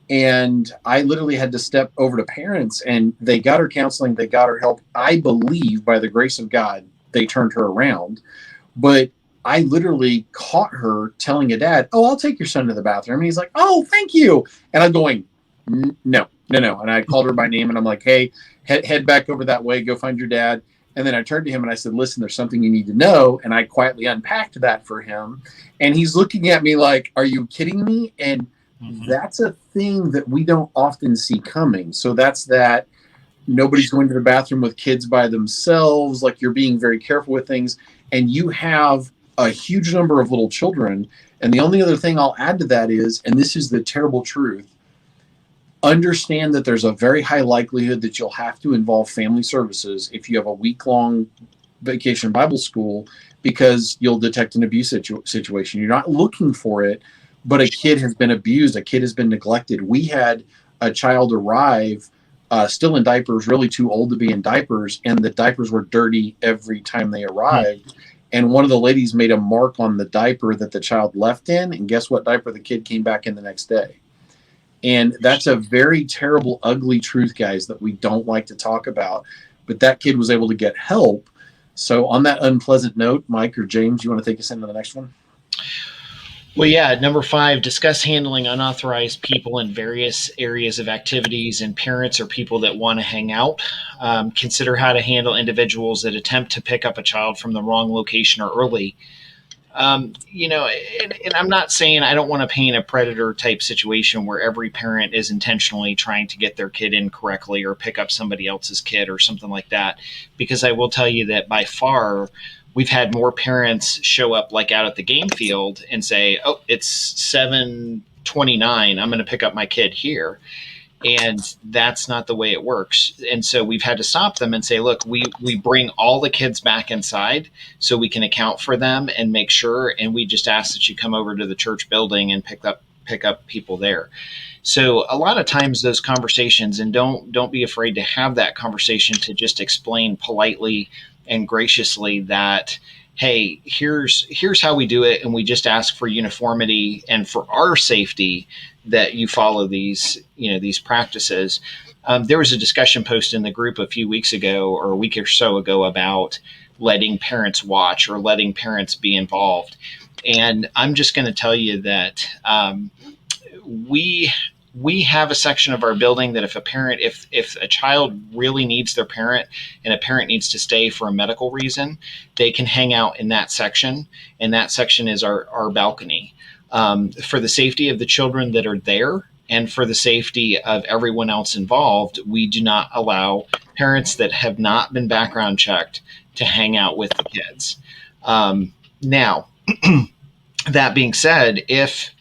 and I literally had to step over to parents, and they got her counseling, they got her help. I believe by the grace of God they turned her around, but I literally caught her telling a dad, "Oh, I'll take your son to the bathroom." And he's like, "Oh, thank you." And I'm going, no. And I called her by name, and I'm like, "Hey, head back over that way. Go find your dad." And then I turned to him and I said, "Listen, there's something you need to know." And I quietly unpacked that for him. And he's looking at me like, "Are you kidding me?" And that's a thing that we don't often see coming. So that's that. Nobody's going to the bathroom with kids by themselves. Like, you're being very careful with things. And you have a huge number of little children. And the only other thing I'll add to that is, and this is the terrible truth, understand that there's a very high likelihood that you'll have to involve family services if you have a week-long vacation Bible school, because you'll detect an abuse situation. You're not looking for it, but a kid has been abused. A kid has been neglected. We had a child arrive still in diapers, really too old to be in diapers, and the diapers were dirty every time they arrived. And one of the ladies made a mark on the diaper that the child left in, and guess what diaper the kid came back in the next day? And that's a very terrible, ugly truth, guys, that we don't like to talk about. But that kid was able to get help. So on that unpleasant note, Mike or James, you want to take us into the next one? Well, yeah, number 5, discuss handling unauthorized people in various areas of activities and parents or people that want to hang out. Consider how to handle individuals that attempt to pick up a child from the wrong location or early. And I'm not saying I don't want to paint a predator type situation where every parent is intentionally trying to get their kid in correctly or pick up somebody else's kid or something like that, because I will tell you that by far we've had more parents show up like out at the game field and say, "Oh, it's 7:29. I'm going to pick up my kid here." And that's not the way it works. And so we've had to stop them and say, look, we bring all the kids back inside so we can account for them and make sure. And we just ask that you come over to the church building and pick up people there. So a lot of times those conversations, and don't be afraid to have that conversation, to just explain politely and graciously that, hey, here's how we do it. And we just ask for uniformity and for our safety that you follow these practices. There was a discussion post in the group a few weeks ago or a week or so ago about letting parents watch or letting parents be involved. And I'm just going to tell you that we have a section of our building that if a child really needs their parent and a parent needs to stay for a medical reason, they can hang out in that section. And that section is our balcony. For the safety of the children that are there and for the safety of everyone else involved, we do not allow parents that have not been background checked to hang out with the kids. Now, that being said, if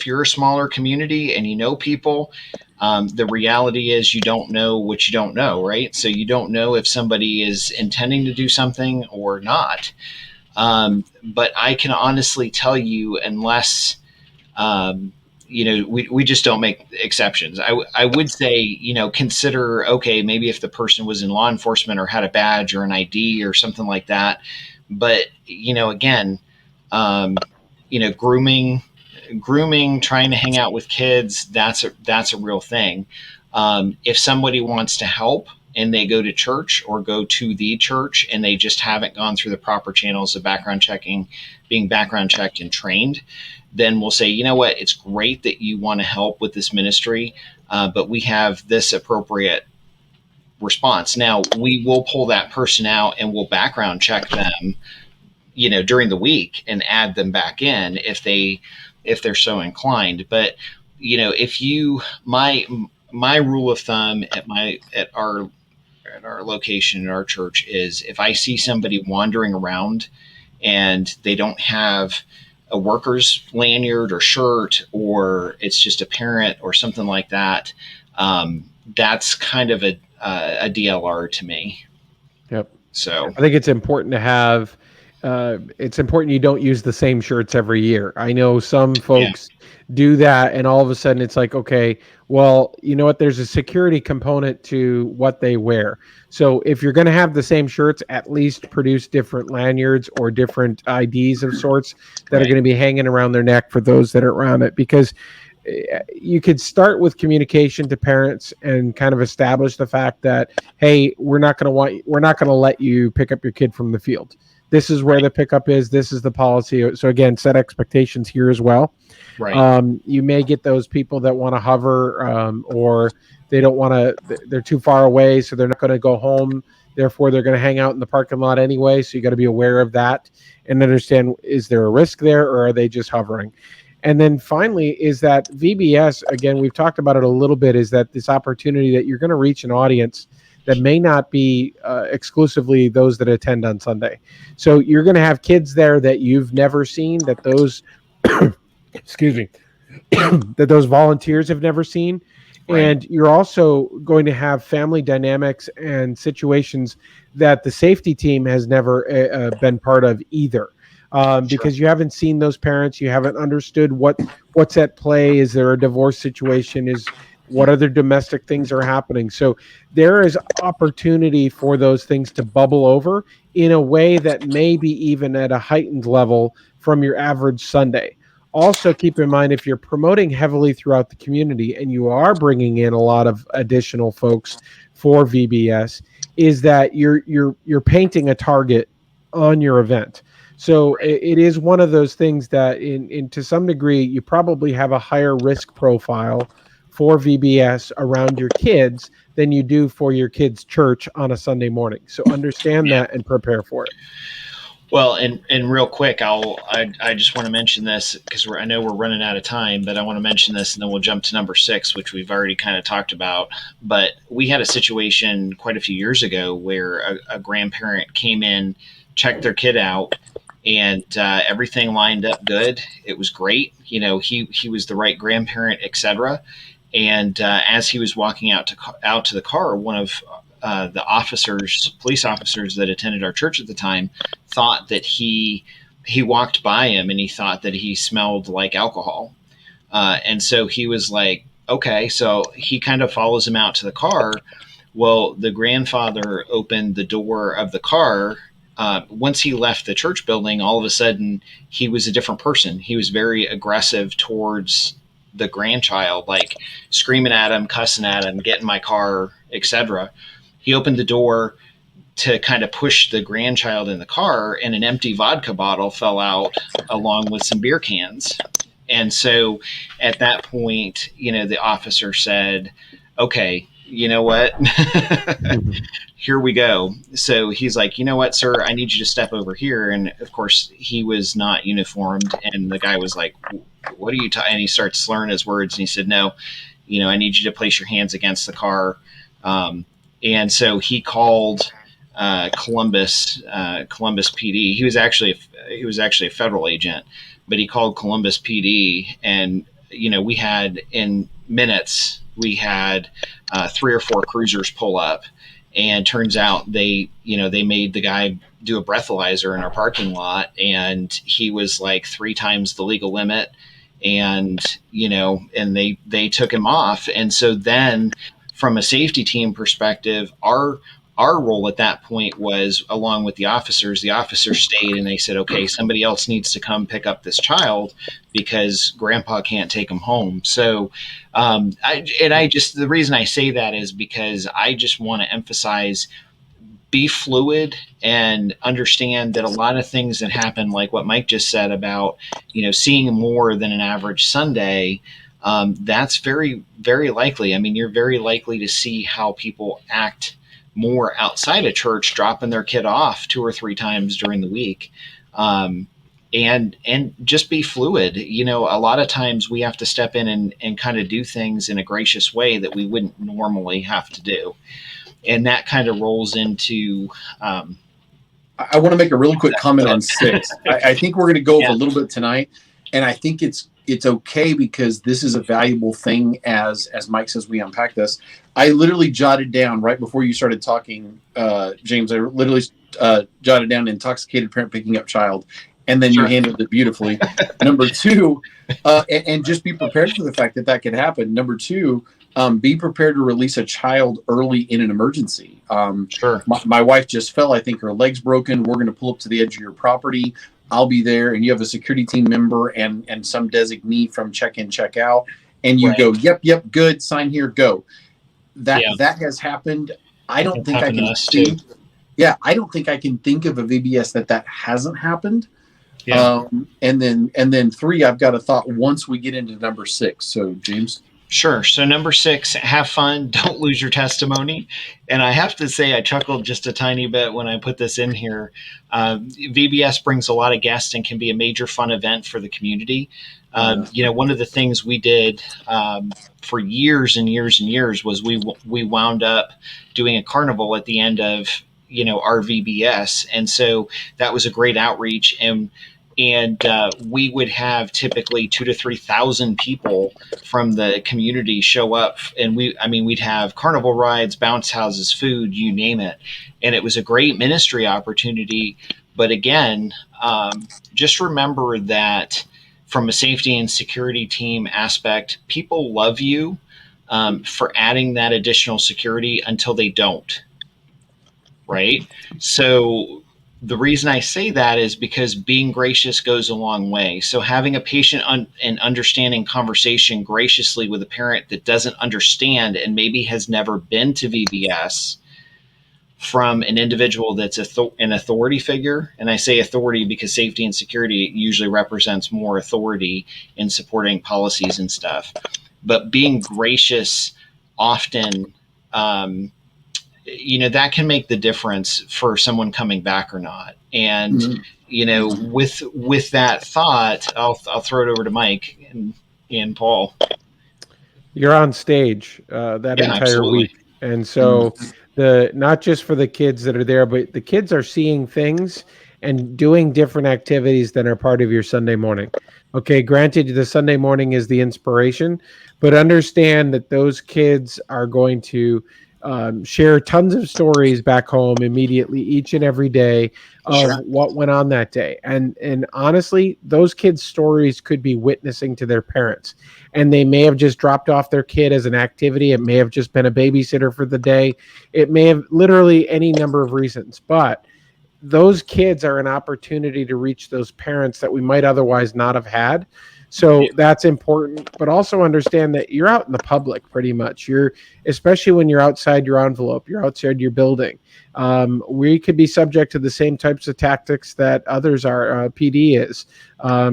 you're a smaller community and you know people, the reality is you don't know what you don't know, right? So you don't know if somebody is intending to do something or not. But I can honestly tell you, unless we just don't make exceptions. I would say, consider, okay, maybe if the person was in law enforcement or had a badge or an ID or something like that. But, again, grooming, trying to hang out with kids, that's a real thing. If somebody wants to help and they go to church or go to the church and they just haven't gone through the proper channels of being background checked and trained, then we'll say, you know what, it's great that you want to help with this ministry, but we have this appropriate response. Now, we will pull that person out and we'll background check them, during the week and add them back in if they're so inclined. But, my rule of thumb at our location in our church is if I see somebody wandering around and they don't have a worker's lanyard or shirt, or it's just a parent or something like that, that's kind of a DLR to me. Yep. So I think it's important to have, it's important you don't use the same shirts every year. I know some folks do that, and all of a sudden it's like, okay, well, you know what? There's a security component to what they wear. So if you're going to have the same shirts, at least produce different lanyards or different IDs of sorts that are going to be hanging around their neck for those that are around it. Because you could start with communication to parents and kind of establish the fact that, hey, we're not going to let you pick up your kid from the field. This is where the pickup is. This is the policy. So again, set expectations here as well. Right. You may get those people that want to hover, or they don't want to, they're too far away, so they're not going to go home. Therefore, they're going to hang out in the parking lot anyway. So you got to be aware of that and understand, is there a risk there, or are they just hovering? And then finally is that VBS, again, we've talked about it a little bit, is that this opportunity that you're going to reach an audience that may not be exclusively those that attend on Sunday. So you're going to have kids there that you've never seen, that those, excuse me, that those volunteers have never seen. Right. And you're also going to have family dynamics and situations that the safety team has never been part of either. Because you haven't seen those parents, you haven't understood what's at play. Is there a divorce situation? What other domestic things are happening? So there is opportunity for those things to bubble over in a way that may be even at a heightened level from your average Sunday. Also, keep in mind, if you're promoting heavily throughout the community and you are bringing in a lot of additional folks for VBS, is that you're painting a target on your event. So it is one of those things that in to some degree, you probably have a higher risk profile for VBS around your kids than you do for your kids' church on a Sunday morning. So understand that and prepare for it. Well, and real quick, I just want to mention this because I know we're running out of time, but I want to mention this and then we'll jump to number 6, which we've already kind of talked about. But we had a situation quite a few years ago where a grandparent came in, checked their kid out, and everything lined up good. It was great. He was the right grandparent, etc. And as he was walking out to the car, one of the police officers that attended our church at the time, thought that he walked by him and he thought that he smelled like alcohol. And so he was like, okay, so he kind of follows him out to the car. Well, the grandfather opened the door of the car. Once he left the church building, all of a sudden he was a different person. He was very aggressive towards the grandchild, like screaming at him, cussing at him, get in my car, etc. He opened the door to kind of push the grandchild in the car, and an empty vodka bottle fell out along with some beer cans. And so at that point, the officer said, okay, you know what? Here we go. So he's like, you know what, sir, I need you to step over here. And of course he was not uniformed. And the guy was like, what are you talking? And he starts slurring his words. And he said, no, I need you to place your hands against the car. And so he called Columbus PD. He was actually a federal agent, but he called Columbus PD. And, we had in minutes, we had 3 or 4 cruisers pull up. And turns out they made the guy do a breathalyzer in our parking lot, and he was like 3 times the legal limit. and and they took him off. And so then from a safety team perspective, our role at that point was, along with the officers stayed and they said, okay, somebody else needs to come pick up this child because grandpa can't take him home. So the reason I say that is because I just want to emphasize, be fluid and understand that a lot of things that happen, like what Mike just said about, seeing more than an average Sunday, that's very, very likely. I mean, you're very likely to see how people act more outside of church, dropping their kid off 2 or 3 times during the week. And just be fluid. A lot of times we have to step in and kind of do things in a gracious way that we wouldn't normally have to do. And that kind of rolls into. I want to make a really quick comment on 6. I think we're going to go over a little bit tonight, and I think it's okay because this is a valuable thing. As Mike says, we unpack this. I literally jotted down right before you started talking, James. I literally jotted down intoxicated parent picking up child, and then you handled it beautifully. Number 2, and just be prepared for the fact that could happen. Number 2. Be prepared to release a child early in an emergency. My wife just fell. I think her leg's broken. We're going to pull up to the edge of your property. I'll be there, and you have a security team member and some designee from check-in, check-out, and you go, yep, good, sign here, go. That has happened. I don't think I can think. Yeah, I don't think I can think of a VBS that hasn't happened. Yeah. And then 3, I've got a thought once we get into number 6. So James. Sure. So number 6, have fun. Don't lose your testimony. And I have to say, I chuckled just a tiny bit when I put this in here. VBS brings a lot of guests and can be a major fun event for the community. One of the things we did for years and years and years was we wound up doing a carnival at the end of, our VBS. And so that was a great outreach. And we would have typically 2,000 to 3,000 people from the community show up, and we'd have carnival rides, bounce houses, food, you name it, and it was a great ministry opportunity. But again, just remember that from a safety and security team aspect, people love you for adding that additional security until they don't, right? So the reason I say that is because being gracious goes a long way. So having a patient and understanding conversation graciously with a parent that doesn't understand and maybe has never been to VBS from an individual that's an authority figure. And I say authority because safety and security usually represents more authority in supporting policies and stuff. But being gracious often, that can make the difference for someone coming back or not. And, with that thought, I'll throw it over to Mike and Paul. You're on stage that entire week. And so not just for the kids that are there, but the kids are seeing things and doing different activities that are part of your Sunday morning. Okay, granted, the Sunday morning is the inspiration, but understand that those kids are going to share tons of stories back home immediately each and every day of what went on that day. And honestly, those kids' stories could be witnessing to their parents. And they may have just dropped off their kid as an activity. It may have just been a babysitter for the day. It may have literally any number of reasons. But those kids are an opportunity to reach those parents that we might otherwise not have had. So that's important, but also understand that you're out in the public pretty much. Especially when you're outside your envelope, you're outside your building. We could be subject to the same types of tactics that others are, PD is,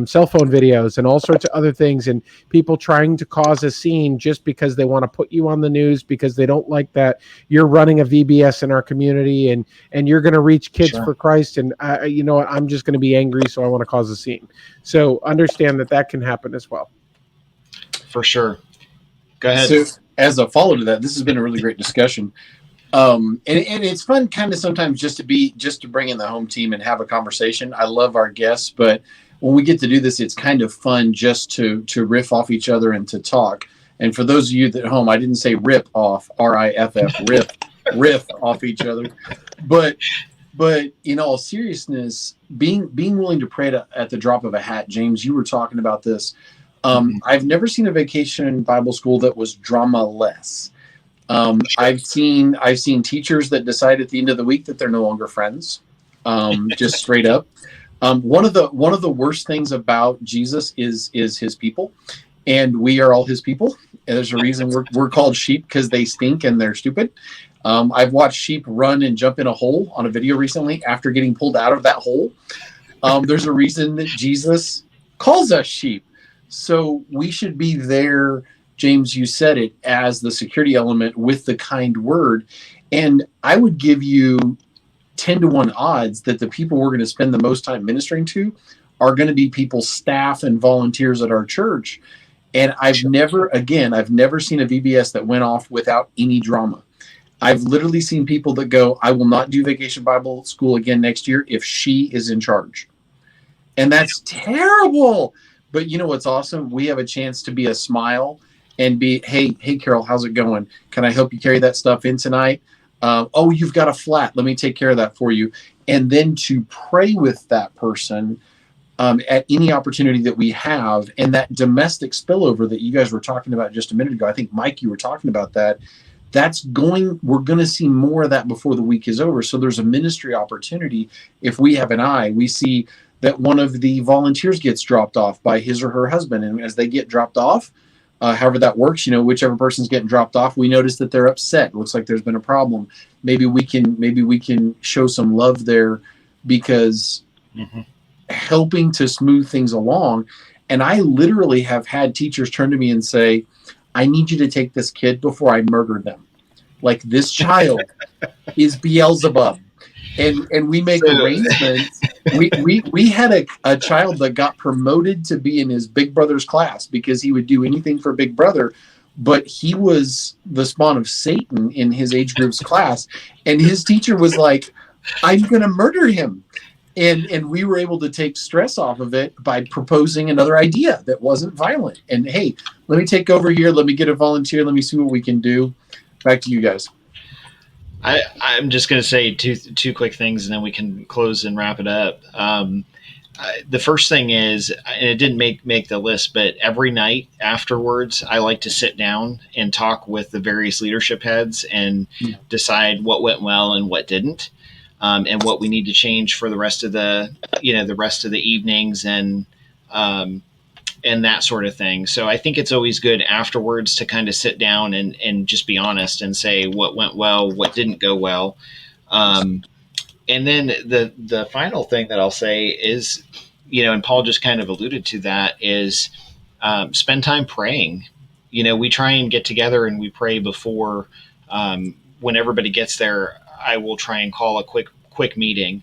cell phone videos and all sorts of other things, and people trying to cause a scene just because they want to put you on the news because they don't like that you're running a VBS in our community and you're going to reach kids for Christ. And I'm just going to be angry, so I want to cause a scene. So understand that can happen as well. For sure. Go ahead. So as a follow to that, this has been a really great discussion. And it's fun kind of sometimes just to bring in the home team and have a conversation. I love our guests, but when we get to do this, it's kind of fun just to riff off each other and to talk. And for those of you at home, I didn't say rip off, R-I-F-F, riff off each other. But in all seriousness, being willing to pray at the drop of a hat, James, you were talking about this. I've never seen a vacation Bible school that was drama-less. I've seen teachers that decide at the end of the week that they're no longer friends, just straight up. One of the worst things about Jesus is his people, and we are all his people. And there's a reason we're called sheep, because they stink and they're stupid. I've watched sheep run and jump in a hole on a video recently after getting pulled out of that hole. There's a reason that Jesus calls us sheep. So we should be there, James, you said it, as the security element with the kind word. And I would give you 10-to-1 odds that the people we're going to spend the most time ministering to are going to be people, staff and volunteers at our church. And I've never seen a VBS that went off without any drama. I've literally seen people that go, I will not do Vacation Bible School again next year if she is in charge. And that's terrible. But you know what's awesome? We have a chance to be a smile and be, hey, Carol, how's it going? Can I help you carry that stuff in tonight? Oh, you've got a flat. Let me take care of that for you. And then to pray with that person at any opportunity that we have. And that domestic spillover that you guys were talking about just a minute ago, I think, Mike, you were talking about that. We're going to see more of that before the week is over. So there's a ministry opportunity. If we have an eye, we see that one of the volunteers gets dropped off by his or her husband. And as they get dropped off, however that works, whichever person's getting dropped off, we notice that they're upset. It looks like there's been a problem. Maybe we can show some love there, because helping to smooth things along. And I literally have had teachers turn to me and say, I need you to take this kid before I murder them. Like, this child is Beelzebub. And we make arrangements. We had a child that got promoted to be in his big brother's class because he would do anything for big brother, but he was the spawn of Satan in his age group's class. And his teacher was like, I'm going to murder him. And we were able to take stress off of it by proposing another idea that wasn't violent. And hey, let me take over here. Let me get a volunteer. Let me see what we can do. Back to you guys. I'm just going to say two quick things, and then we can close and wrap it up. The first thing is, and it didn't make the list, but every night afterwards, I like to sit down and talk with the various leadership heads and decide what went well and what didn't. And what we need to change for the rest of the evenings and that sort of thing. So I think it's always good afterwards to kind of sit down and just be honest and say what went well, what didn't go well. And then the final thing that I'll say is, and Paul just kind of alluded to that, is spend time praying. We try and get together and we pray before, when everybody gets there. I will try and call a quick meeting.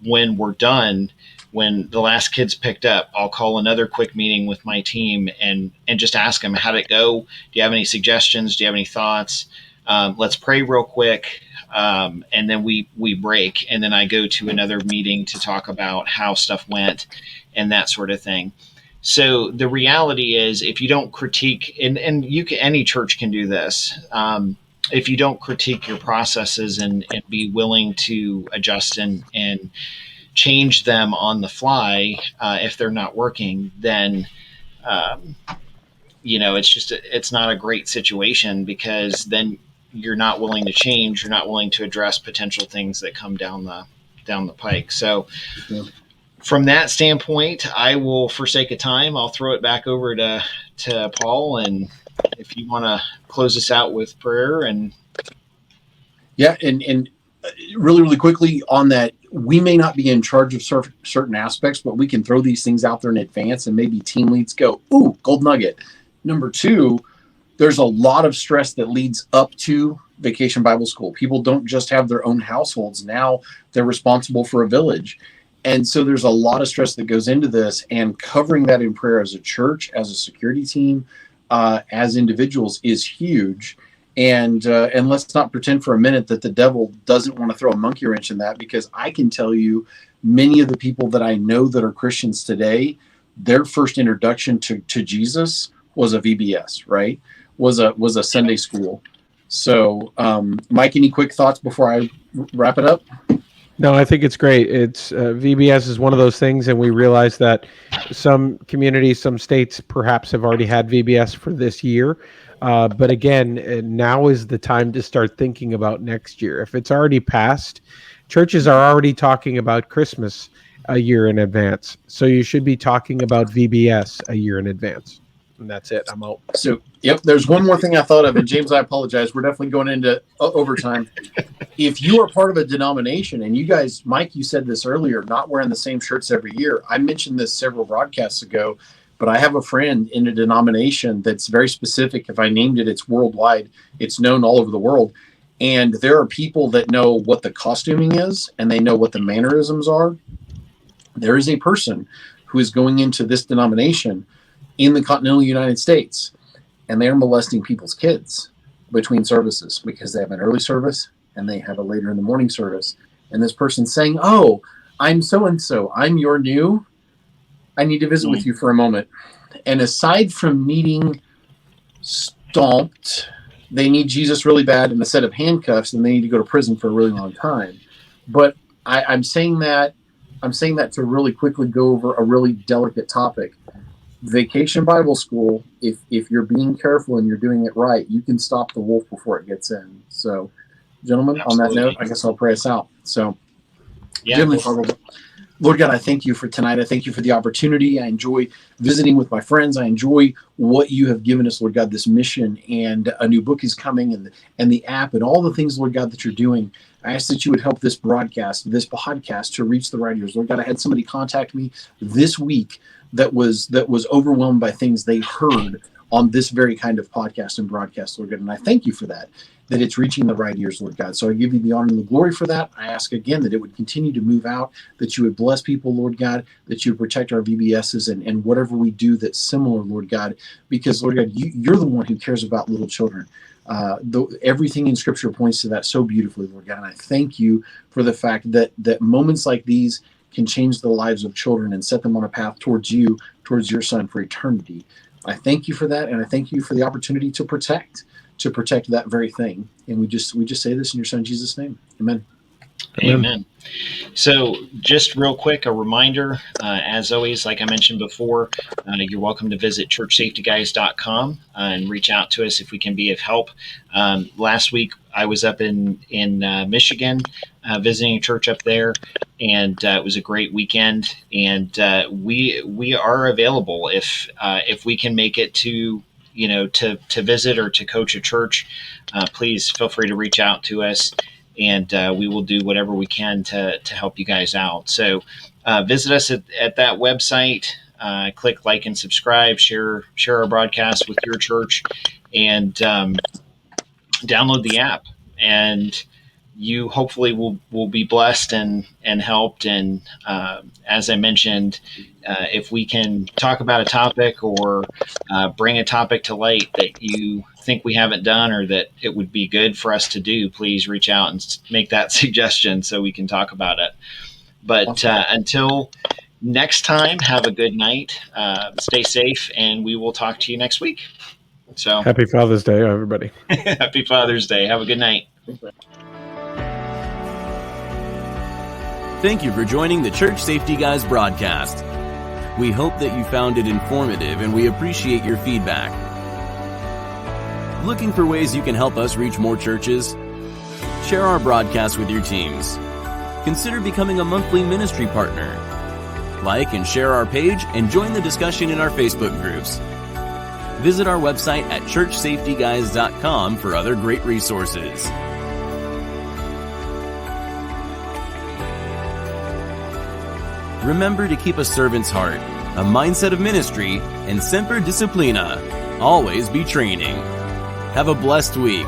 When we're done, when the last kid's picked up, I'll call another quick meeting with my team and just ask them, how'd it go? Do you have any suggestions? Do you have any thoughts? Let's pray real quick. And then we break. And then I go to another meeting to talk about how stuff went and that sort of thing. So the reality is, if you don't critique, and any church can do this, if you don't critique your processes and be willing to adjust and change them on the fly, if they're not working, then, it's not a great situation, because then you're not willing to change. You're not willing to address potential things that come down the pike. So from that standpoint, I will, for sake of time, I'll throw it back over to Paul, and if you want to close us out with prayer. And really, really quickly on that, we may not be in charge of certain aspects, but we can throw these things out there in advance, and maybe team leads go, ooh, gold nugget. Number two, there's a lot of stress that leads up to Vacation Bible School. People don't just have their own households. Now they're responsible for a village. And so there's a lot of stress that goes into this, and covering that in prayer as a church, as a security team, as individuals is huge. And let's not pretend for a minute that the devil doesn't want to throw a monkey wrench in that, because I can tell you many of the people that I know that are Christians today, their first introduction to Jesus was a VBS, right? Was a Sunday school. So, Mike, any quick thoughts before I wrap it up? No, I think it's great. It's VBS is one of those things, and we realize that some communities, some states perhaps have already had VBS for this year. But again, now is the time to start thinking about next year. If it's already passed, churches are already talking about Christmas a year in advance. So you should be talking about VBS a year in advance. And that's it. I'm out. So, yep, there's one more thing I thought of. And James, I apologize. We're definitely going into overtime. If you are part of a denomination, and you guys, Mike, you said this earlier, not wearing the same shirts every year. I mentioned this several broadcasts ago, but I have a friend in a denomination that's very specific. If I named it, it's worldwide. It's known all over the world. And there are people that know what the costuming is, and they know what the mannerisms are. There is a person who is going into this denomination in the continental United States, and they're molesting people's kids between services because they have an early service and they have a later in the morning service. And this person's saying, "Oh, I'm so-and-so. I'm your new. I need to visit with you for a moment." And aside from needing stomped, they need Jesus really bad and a set of handcuffs, and they need to go to prison for a really long time. But I'm saying that to really quickly go over a really delicate topic. Vacation Bible School, if you're being careful and you're doing it right, you can stop the wolf before it gets in. So, gentlemen, Absolutely. On that note, I guess I'll pray us out. So, Yeah. Lord God, I thank you for tonight. I thank you for the opportunity. I enjoy visiting with my friends. I enjoy what you have given us, Lord God, this mission, and a new book is coming, and the app and all the things, Lord God, that you're doing. I ask that you would help this podcast to reach the right ears. Lord God, I had somebody contact me this week that was overwhelmed by things they heard on this very kind of podcast and broadcast, Lord God. And I thank you for that it's reaching the right ears, Lord God. So I give you the honor and the glory for that. I ask again that it would continue to move out, that you would bless people, Lord God, that you would protect our VBSs and whatever we do that's similar, Lord God, because, Lord God, you're the one who cares about little children. Everything in Scripture points to that so beautifully, Lord God. And I thank you for the fact that moments like these can change the lives of children and set them on a path towards you, towards your Son for eternity. I thank you for that, and I thank you for the opportunity to protect that very thing. And we just say this in your Son Jesus' name. Amen. Amen. So just real quick, a reminder, as always, like I mentioned before, you're welcome to visit churchsafetyguys.com and reach out to us if we can be of help. Last week, I was up in Michigan, visiting a church up there, and it was a great weekend. And we are available if we can make it to visit or to coach a church. Please feel free to reach out to us, and we will do whatever we can to help you guys out. So visit us at that website. Click like and subscribe. Share our broadcast with your church, and download the app. And you hopefully will be blessed and helped. And as I mentioned, if we can talk about a topic or bring a topic to light that you think we haven't done or that it would be good for us to do, please reach out and make that suggestion so we can talk about it. But until next time, have a good night. Stay safe, and we will talk to you next week. So Happy Father's Day, everybody. Happy Father's Day. Have a good night. Thank you for joining the Church Safety Guys broadcast. We hope that you found it informative, and we appreciate your feedback. Looking for ways you can help us reach more churches? Share our broadcast with your teams. Consider becoming a monthly ministry partner. Like and share our page and join the discussion in our Facebook groups. Visit our website at churchsafetyguys.com for other great resources. Remember to keep a servant's heart, a mindset of ministry, and semper disciplina. Always be training. Have a blessed week.